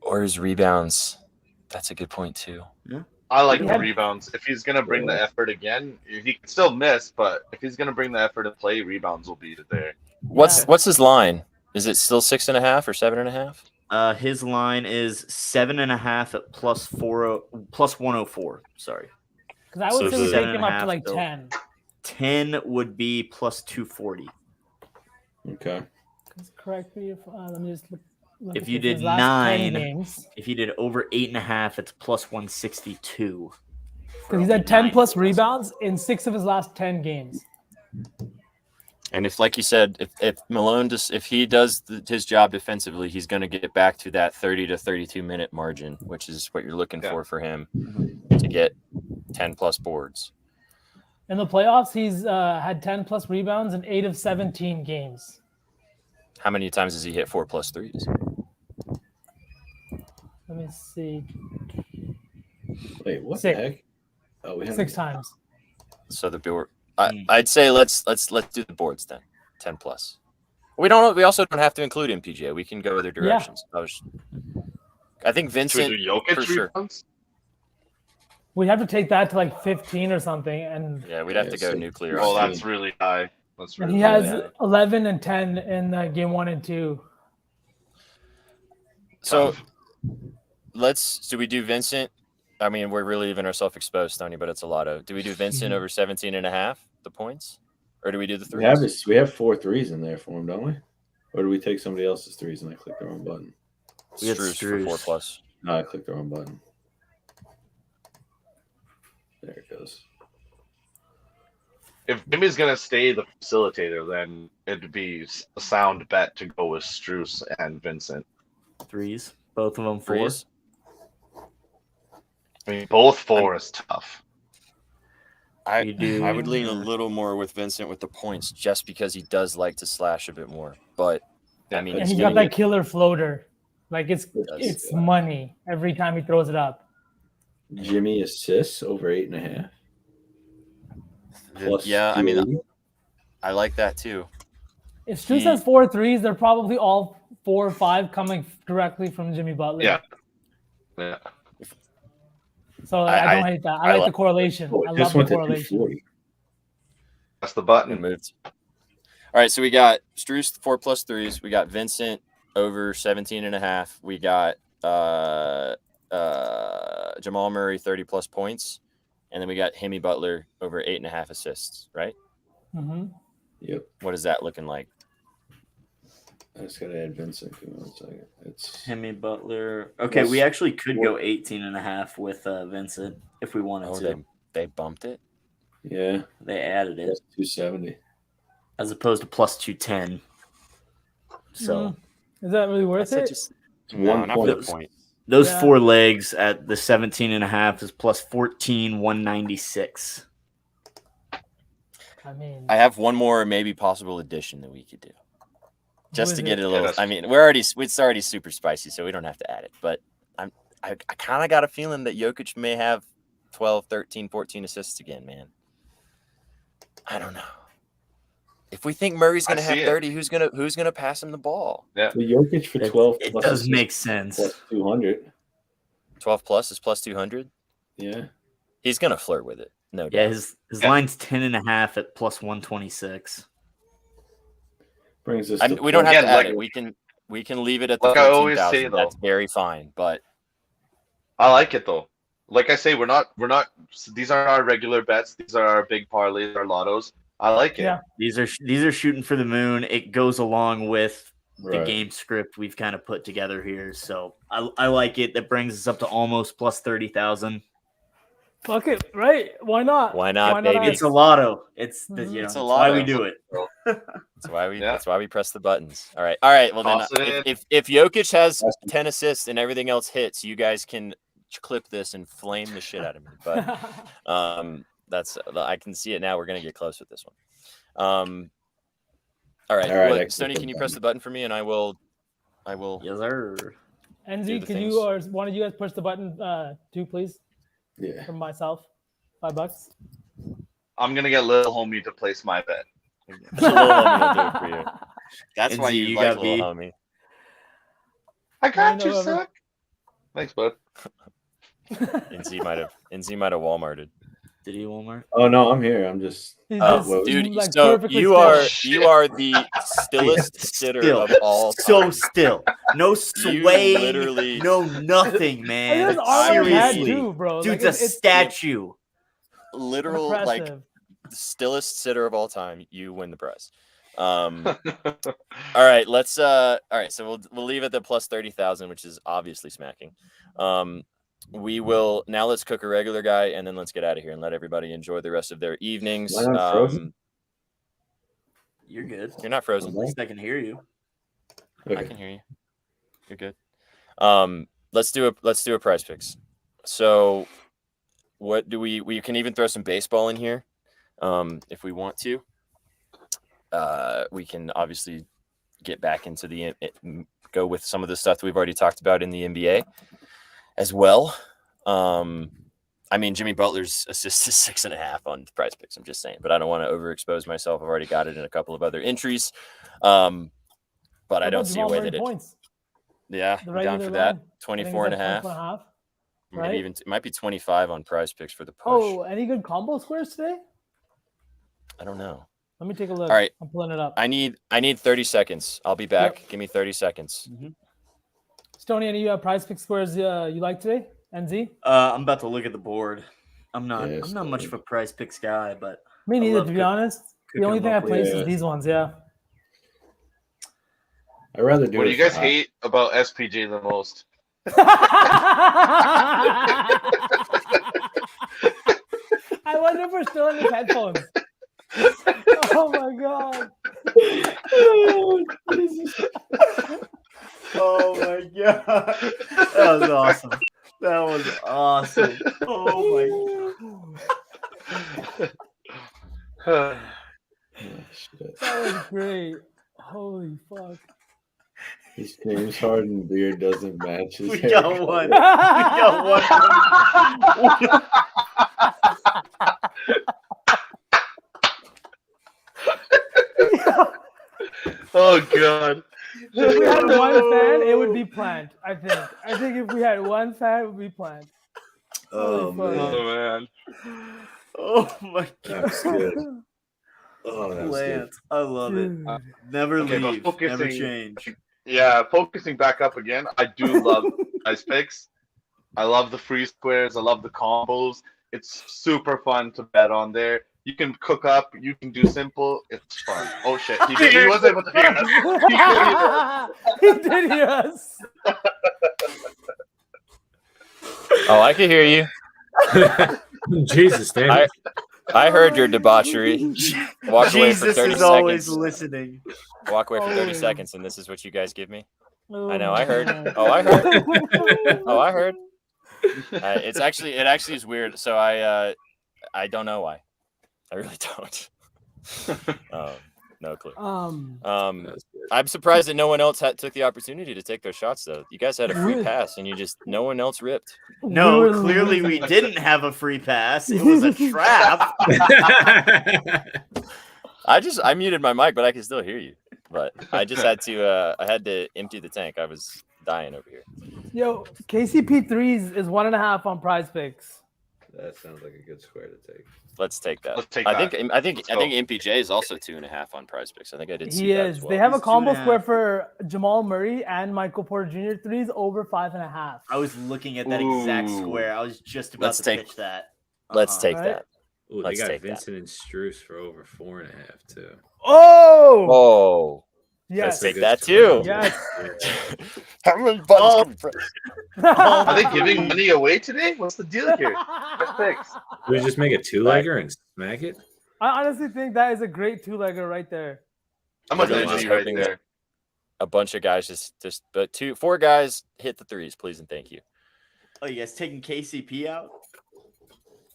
Or his rebounds. That's a good point too. Yeah. I like the rebounds. If he's going to bring the effort again, he can still miss, but if he's going to bring the effort to play, rebounds will be there. What's his line? Is it still 6.5 or 7.5? His line is 7.5 at plus 104. Sorry. Because I would say we take him up to like 10. 10 would be plus 240. Okay. Correct me if let me just look if you did 9, if you did over 8.5, it's plus 162. Because he's had 10 plus rebounds in 6 of his last 10 games. And if, like you said, if Malone if he does his job defensively, he's going to get back to that 30 to 32 minute margin, which is what you're looking for him to get 10 plus boards. In the playoffs, he's had 10 plus rebounds in 8 of 17 games. How many times has he hit 4 plus threes? Let me see. Wait, what 6. the heck? Oh, we 6 times. So the board. I'd say let's do the boards then. 10 plus. We also don't have to include MPJ. We can go other directions. Yeah. I think Vincent. Should we do Jokic for sure. We'd have to take that to like 15 or something, and yeah, we'd have to go nuclear. Oh, that's really high. And he has 11 and 10 in game 1 and 2. So do we do Vincent? I mean, we're really leaving ourselves exposed, Stoney, but it's a lot of. Do we do Vincent over 17.5 the points, or do we do the threes? We have 4 threes in there for him, don't we? Or do we take somebody else's threes and I click the wrong button? We had Strus for 4 plus. No, I clicked the wrong button. There it goes. If Jimmy's gonna stay the facilitator, then it'd be a sound bet to go with Strus and Vincent. Threes, both of them 4. Threes. I mean, both 4 is tough. I would lean a little more with Vincent with the points just because he does like to slash a bit more. But I mean, and he got that killer floater. Like it's money every time he throws it up. Jimmy assists over 8.5. Yeah, I mean, I like that too. If Strus has 4 threes, they're probably all 4 or 5 coming directly from Jimmy Butler. Yeah. So I don't hate that. I like the correlation. I love the correlation. That's the button. Moved. All right, so we got Strus 4 plus threes. We got Vincent over 17.5. We got Jamal Murray 30 plus points, and then we got Jimmy Butler over 8.5 assists. Right? Mm-hmm. Yep. What is that looking like? I just gotta add Vincent. Give me 1 second. It's Jimmy Butler. Okay, we actually could go 18.5 with Vincent if we wanted to. They bumped it. Yeah, they added it. 270 as opposed to plus 210. So is that really worth it? Not for the point. Those 4 legs at the 17.5 is plus 14,196. I mean, I have one more maybe possible addition that we could do. Just to get it a little. I mean, it's already super spicy, so we don't have to add it. But I kind of got a feeling that Jokic may have 12, 13, 14 assists again, man. I don't know. If we think Murray's going to have 30, who's gonna pass him the ball? Yeah, so Jokic for 12. It does make sense. Plus 200. 12 plus is plus 200. Yeah, he's going to flirt with it. No doubt. Yeah, his line's 10.5 at plus 126. Brings us. We don't have to add it. We can leave it at the 14,000. That's very fine. But I like it though. Like I say, we're not. These aren't our regular bets. These are our big parlays, our lottos. I like it. Yeah. These are shooting for the moon. It goes along with the game script we've kind of put together here. So I like it. That brings us up to almost plus 30,000. Fuck it, right? Why not? Why not, baby? It's a lotto. It's it's a that's lotto. why we do it. That's why we press the buttons. All right. Well then, if Jokic has 10 assists and everything else hits, you guys can clip this and flame the shit out of me. But I can see it now. We're gonna get close with this one. All right. Stoney, can you press the button for me, and I will. Yes, sir. NZ, can you or one of you guys push the button too, please? Yeah. From myself, $5. I'm gonna get little homie to place my bet. Little homie will do it for you. That's why you got little homie. I got you, Sukh. Thanks, bud. NZ might have Walmarted. Did he Walmart? Oh no, I'm here. I'm just. Dude, like so you are the stillest sitter of all time. So still, no sway, literally, no nothing, man. Seriously, too, bro. Dude's like, a statue. Literal, like the stillest sitter of all time. You win the prize. All right, let's. All right, so we'll leave it at plus 30,000, which is obviously smacking. we will now. Let's cook a regular guy, and then let's get out of here and let everybody enjoy the rest of their evenings. Am I not frozen? You're good. You're not frozen. At least I can hear you. I can hear you. You're good. Let's do a prize picks. So what do we can even throw some baseball in here if we want to. We can obviously get back into go with some of the stuff that we've already talked about in the NBA as well. I mean, Jimmy Butler's assist is 6.5 on prize picks. I'm just saying, but I don't want to overexpose myself. I've already got it in a couple of other entries. But I don't see a way that I'm down for that. 24.5. Right? Maybe even it might be 25 on prize picks for the push. Oh, any good combo squares today? I don't know. Let me take a look. All right. I'm pulling it up. I need 30 seconds. I'll be back. Yep. Give me 30 seconds. Mm-hmm. Stoney, any prize pick squares you like today? NZ? I'm about to look at the board. I'm not much of a prize picks guy, but me neither, to be honest. The only thing I place is these ones, yeah. I'd rather do. What do you guys hate about SPJ the most? I wonder if we're still in his headphones. Oh my god. Oh my god. That was awesome. That was awesome. Oh my god. That was great. Holy fuck. His James Harden beard doesn't match his We hair. got one. We got one. Oh god. If we had one fan, it would be planned. I think if we had one fan, it would be planned. Oh man. Oh my god. That's good. Oh, that's good. I love it. Never leave. Never change. Yeah, focusing back up again. I do love prize picks. I love the free squares. I love the combos. It's super fun to bet on there. You can cook up. You can do simple. It's fun. Oh shit! He was able to hear us. He did hear us. Oh, I can hear you. Jesus, damn. I heard your debauchery. Walk away for 30 Jesus is seconds. always listening. Walk away for 30 seconds, and this is what you guys give me. Oh, I know. I heard. Oh, I heard. Oh, I heard. It actually is weird. So I don't know why. I really don't. No clue. I'm surprised that no one else took the opportunity to take those shots, though. You guys had a free pass, and no one else ripped. No, clearly we didn't have a free pass. It was a trap. I muted my mic, but I can still hear you. But I just had to empty the tank. I was dying over here. Yo, KCP threes is 1.5 on prize picks. That sounds like a good square to take. Let's take that. I think MPJ is also 2.5 on prize picks. I think I did see that as well. They have a combo square for Jamal Murray and Michael Porter Jr. threes over 5.5. I was looking at that exact square. I was just about to pitch that. Let's take that. Ooh, they got Vincent and Strus for over 4.5 too. Oh. Yes. Let's take that too. Yes. Are they giving money away today? What's the deal here? Thanks. Do we just make a two-legger and smack it? I honestly think that is a great two-legger right there. I'm just hoping there. A bunch of guys but 4 guys hit the threes, please and thank you. Oh, you guys taking KCP out?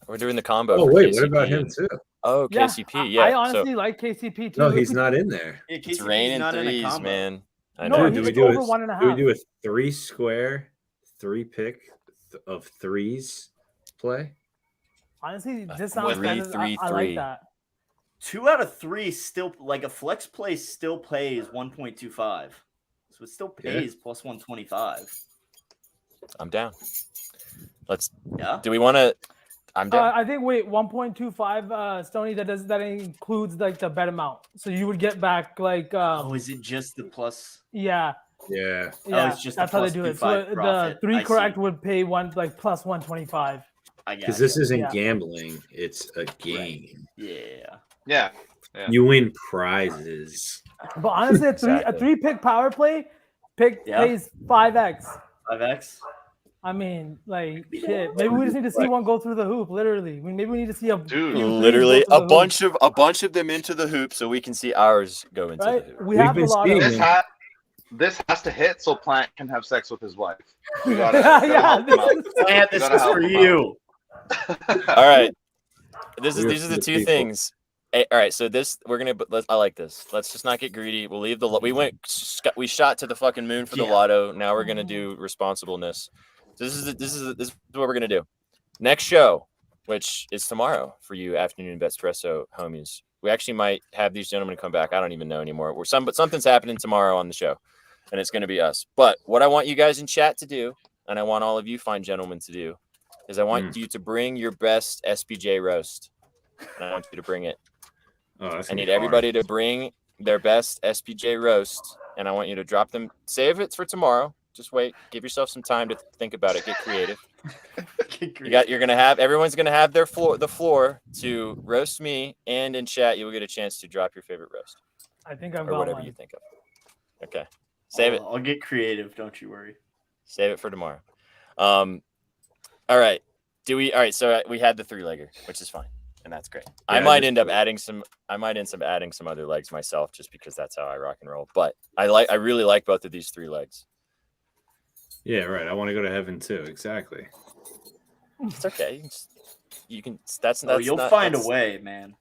We're doing the combo. Oh wait, what about him too? Oh, KCP. Yeah, I honestly like KCP too. No, he's not in there. Yeah, it's raining threes, man. I know. know. Do we do over 1.5? Do we do a 3-square, 3-pick of threes play? Honestly, this sounds kind of. I like that. 2 out of 3 still like a flex play still pays 1.25, so it still pays plus 125. I'm down. Yeah. Do we want to? I'm down. I think 1.25 Stoney that includes like the bet amount, so you would get back like. Is it just the plus? Yeah. Yeah. It's just that's how they do it. So the 3 correct would pay plus 125. Because this isn't gambling; it's a game. Right. Yeah. You win prizes. But honestly, a 3-pick power play pays 5x. 5x. I mean, like shit. Maybe we just need to see one go through the hoop. Literally, maybe we need to see a Dude. few threes Literally go a through the hoop, bunch of them into the hoop, so we can see ours go into right? the hoop. We We've have a been lot seeing of. them. This has to hit so Plant can have sex with his wife. We gotta, Yeah, help him out. Plant, this Gotta is help for him you. All right. These We're are the the two people. things. All right, so I like this. Let's just not get greedy. We'll leave we shot to the fucking moon for the lotto. Now we're gonna do responsibleness. So this is what we're gonna do. Next show, which is tomorrow for you afternoon Betspresso homies. We actually might have these gentlemen come back. I don't even know anymore. But something's happening tomorrow on the show, and it's gonna be us. But what I want you guys in chat to do, and I want all of you fine gentlemen to do, is I want you to bring your best SPJ roast. And I want you to bring it. I need everybody to bring their best SPJ roast, and I want you to drop them. Save it for tomorrow. Just wait. Give yourself some time to think about it. Get creative. Everyone's gonna have the floor to roast me, and in chat you will get a chance to drop your favorite roast. I think I've or got whatever one. you think of. Okay, save it. I'll get creative. Don't you worry. Save it for tomorrow. All right. All right. So we had the 3-legger, which is fine. And that's great. Yeah, I might end up adding some other legs myself, just because that's how I rock and roll. But I really like both of these 3 legs. Yeah, right. I want to go to heaven too. Exactly. It's okay. You can. You'll find a way, man.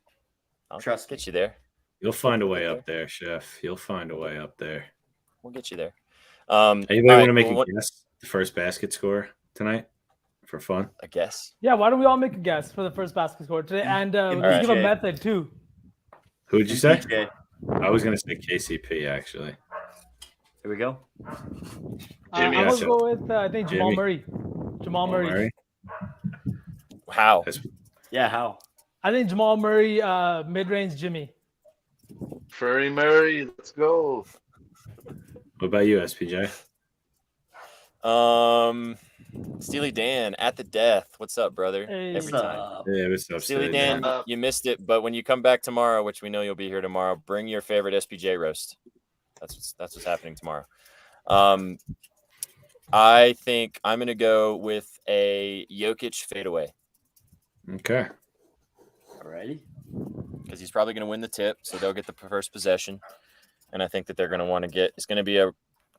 Trust me. Get you there. You'll find a way up there, Chef. You'll find a way up there. We'll get you there. Anybody want to make a guess? The first basket score tonight for fun? I guess. Yeah, why don't we all make a guess for the first basket score today? And let's give a method too. Who did you say? I was going to say KCP, actually. Here we go. I'm going to go with, I think, Jamal Murray. Jamal Murray. How? How? I think Jamal Murray, mid-range Jimmy. Furry Murray, let's go. What about you, SPJ? Steely Dan at the death. What's up, brother? Hey. Every time. Yeah, what's up, Steely Dan? You missed it, but when you come back tomorrow, which we know you'll be here tomorrow, bring your favorite SPJ roast. That's what's happening tomorrow. I think I'm gonna go with a Jokic fadeaway. Okay. Alrighty. Because he's probably gonna win the tip, so they'll get the first possession, and I think that they're gonna want to get. It's gonna be a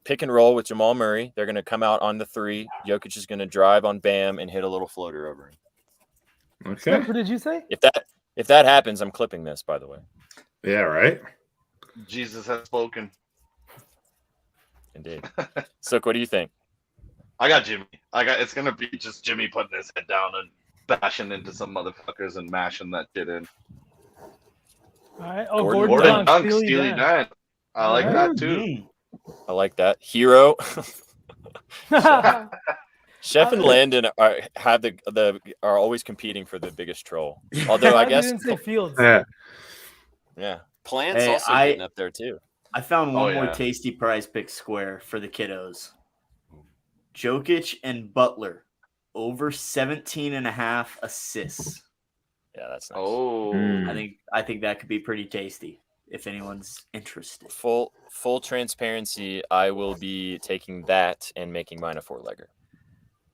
pick and roll with Jamal Murray. They're gonna come out on the 3. Jokic is gonna drive on Bam and hit a little floater over him. Okay. What did you say? If that happens, I'm clipping this. By the way. Yeah. Right. Jesus has spoken. Indeed. Sukh, what do you think? I got Jimmy. It's gonna be just Jimmy putting his head down and bashing into some motherfuckers and mashing that shit in. All right. Gordon Dunk, Steely Dan. I like that too. I like that. Hero. Chef and Landon are always competing for the biggest troll. Although I guess didn't say Fields. Yeah. Plants also getting up there too. I found one more tasty prize pick square for the kiddos. Jokic and Butler over 17.5 assists. Yeah, that's nice. Oh, I think that could be pretty tasty if anyone's interested. Full transparency, I will be taking that and making mine a 4-legger.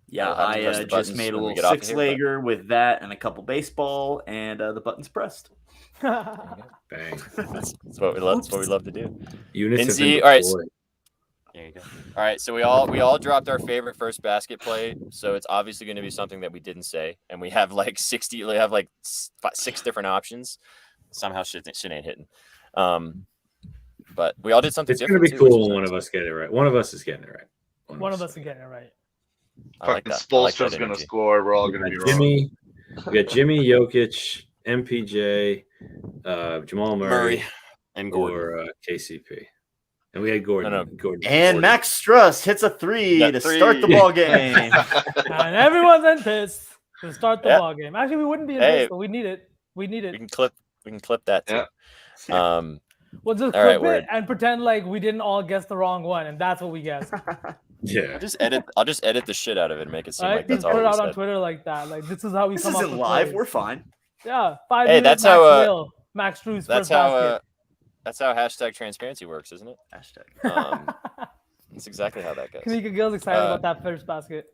Yeah, I just made a little 6-legger with that and a couple baseball, and the button's pressed. Bang. That's what we love. That's what we love to do. Units all right. There you go. All right, so we all dropped our favorite first basket play. So it's obviously going to be something that we didn't say, and we have like 60. We have like 6 different options. Somehow shit ain't hitting. But we all did something different. It's going to be cool when one of us get it right. One of us is getting it right. One of us is getting it right. Fucking Spolstra's going to score. We're all going to be wrong. We got Jimmy, Jokic, MPJ, Jamal Murray, and Gordon. Or KCP. And we had Gordon. Gordon. And Max Struss hits a 3 to start the ball game. And everyone's in piss to start the ball game. Actually, we wouldn't be in piss, but we need it. We need it. We can clip that too. Yeah. We'll just clip it and pretend like we didn't all guess the wrong one, and that's what we guessed. Yeah. I'll just edit the shit out of it and make it seem like that's all. Put it out on Twitter like that. Like this is how we this come up with isn't live. plays. We're fine. Yeah. 5 Hey, minutes. that's how Max Strus. That's how. That's how hashtag transparency works, isn't it? Hashtag. That's exactly how that goes. Kanika Gill's excited about that first basket.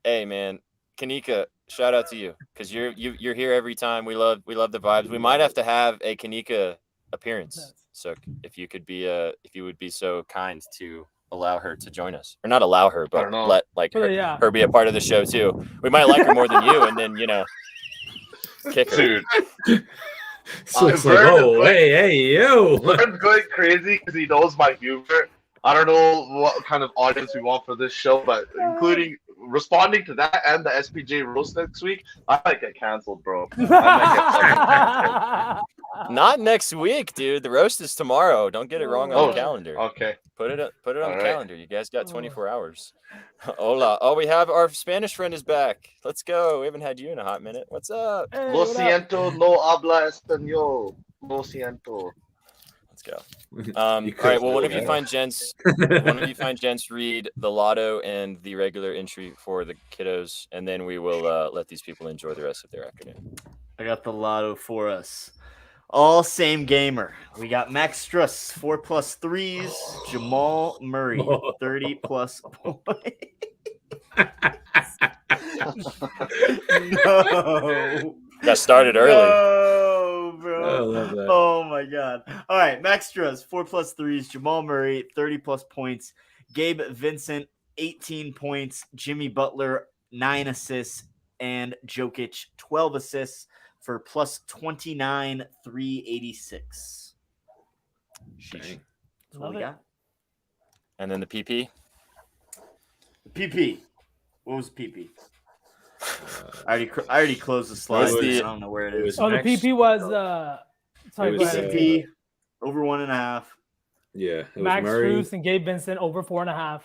Hey, man, Kanika, shout out to you because you're here every time. We love the vibes. We might have to have a Kanika appearance, Sukh, if you would be so kind to allow her to join us, or not allow her, but let her be a part of the show too. We might like her more than you, and then kick her. Dude. Sukh's like, oh, hey, yo. Vern's going crazy because he knows my humor. I don't know what kind of audience we want for this show, but including responding to that and the SPJ roast next week, I might get canceled, bro. I might get Not next week, dude. The roast is tomorrow. Don't get it wrong on the calendar. Okay. Put it on the calendar. You guys got 24 hours. Hola. Oh, we have our Spanish friend is back. Let's go. We haven't had you in a hot minute. What's up? Hey, Lo siento, no habla español. Lo siento. Let's go. All right. Well, one of you find gents read the lotto and the regular entry for the kiddos, and then we will let these people enjoy the rest of their afternoon. I got the lotto for us. All same gamer. We got Max Struss, 4+ threes. Jamal Murray, 30+ points. No. Got started early. No, bro. I love that. Oh my god. All right, Max Struss, 4+ threes. Jamal Murray, 30+ points. Gabe Vincent, 18 points. Jimmy Butler, 9 assists. And Jokic, 12 assists. For plus 29, 386. Sheesh. That's what we got. And then the PP. PP. What was PP? I already closed the slide. I don't know where it is. Oh, the PP was sorry, PP over 1.5. Yeah, it was Max Murray. Strus and Gabe Vincent over 4.5,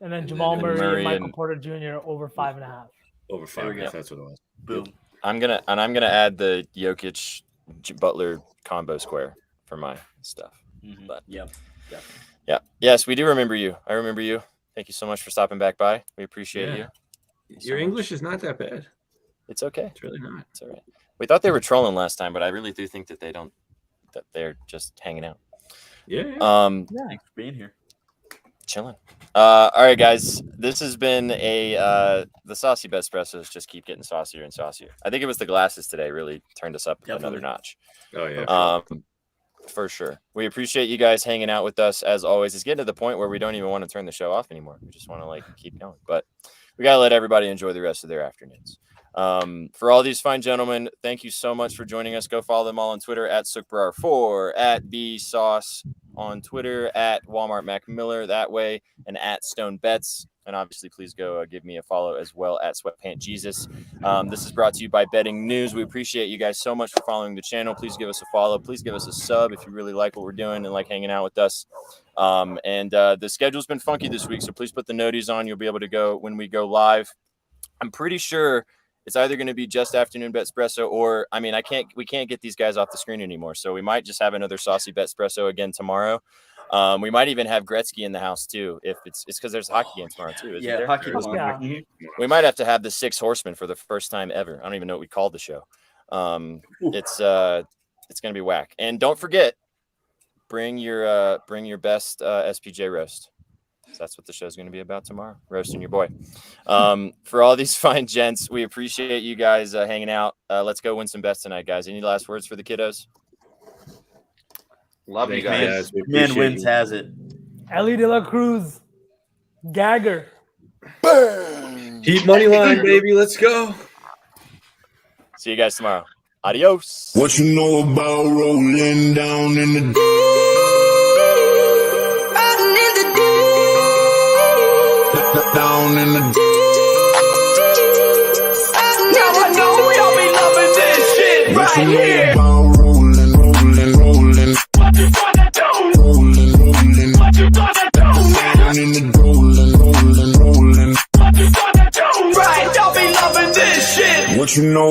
and then Jamal Murray and Michael Porter Jr. over 5.5. Over 5.5. That's what it was. Boom. I'm gonna add the Jokic Butler combo square for my stuff. Mm-hmm. But yep. Yes, we do remember you. I remember you. Thank you so much for stopping back by. We appreciate you. Your English is not that bad. It's okay. It's really not. It's all right. We thought they were trolling last time, but I really do think that they're just hanging out. Yeah. Thanks for being here. Chilling. All right, guys. This has been the Saucy Betspressos just keep getting saucier and saucier. I think it was the glasses today really turned us up another notch. Oh yeah. For sure. We appreciate you guys hanging out with us as always. It's getting to the point where we don't even want to turn the show off anymore. We just want to keep going. But we gotta let everybody enjoy the rest of their afternoons. For all these fine gentlemen, thank you so much for joining us. Go follow them all on Twitter at SukhBrar4, at BSauce on Twitter, at Walmart Mac Miller that way, and at Stone Bets. And obviously, please go give me a follow as well at Sweatpant Jesus. This is brought to you by Betting News. We appreciate you guys so much for following the channel. Please give us a follow. Please give us a sub if you really like what we're doing and like hanging out with us. The schedule's been funky this week, so please put the noties on. You'll be able to go when we go live. I'm pretty sure it's either going to be just afternoon Betspresso or, we can't get these guys off the screen anymore. So we might just have another Saucy Betspresso again tomorrow. We might even have Gretzky in the house too. If it's because there's a hocky game tomorrow too. Isn't there? Hockey tomorrow. Yeah. We might have to have the 6 Horsemen for the first time ever. I don't even know what we called the show. It's going to be whack. And don't forget, bring your best SPJ roast. So that's what the show's going to be about tomorrow. Roasting your boy. For all these fine gents, we appreciate you guys hanging out. Let's go win some bets tonight, guys. Any last words for the kiddos? Love you guys. Man wins has it. Ellie De La Cruz, Gagger. Heat money line, baby. Let's go. See you guys tomorrow. Adios. What you know about rolling down in the down in the Now I know y'all be loving this shit right here. rolling. What you gonna do? Rolling. What you gonna do? Down in the rolling. What you gonna do? Right, y'all be loving this shit. What you know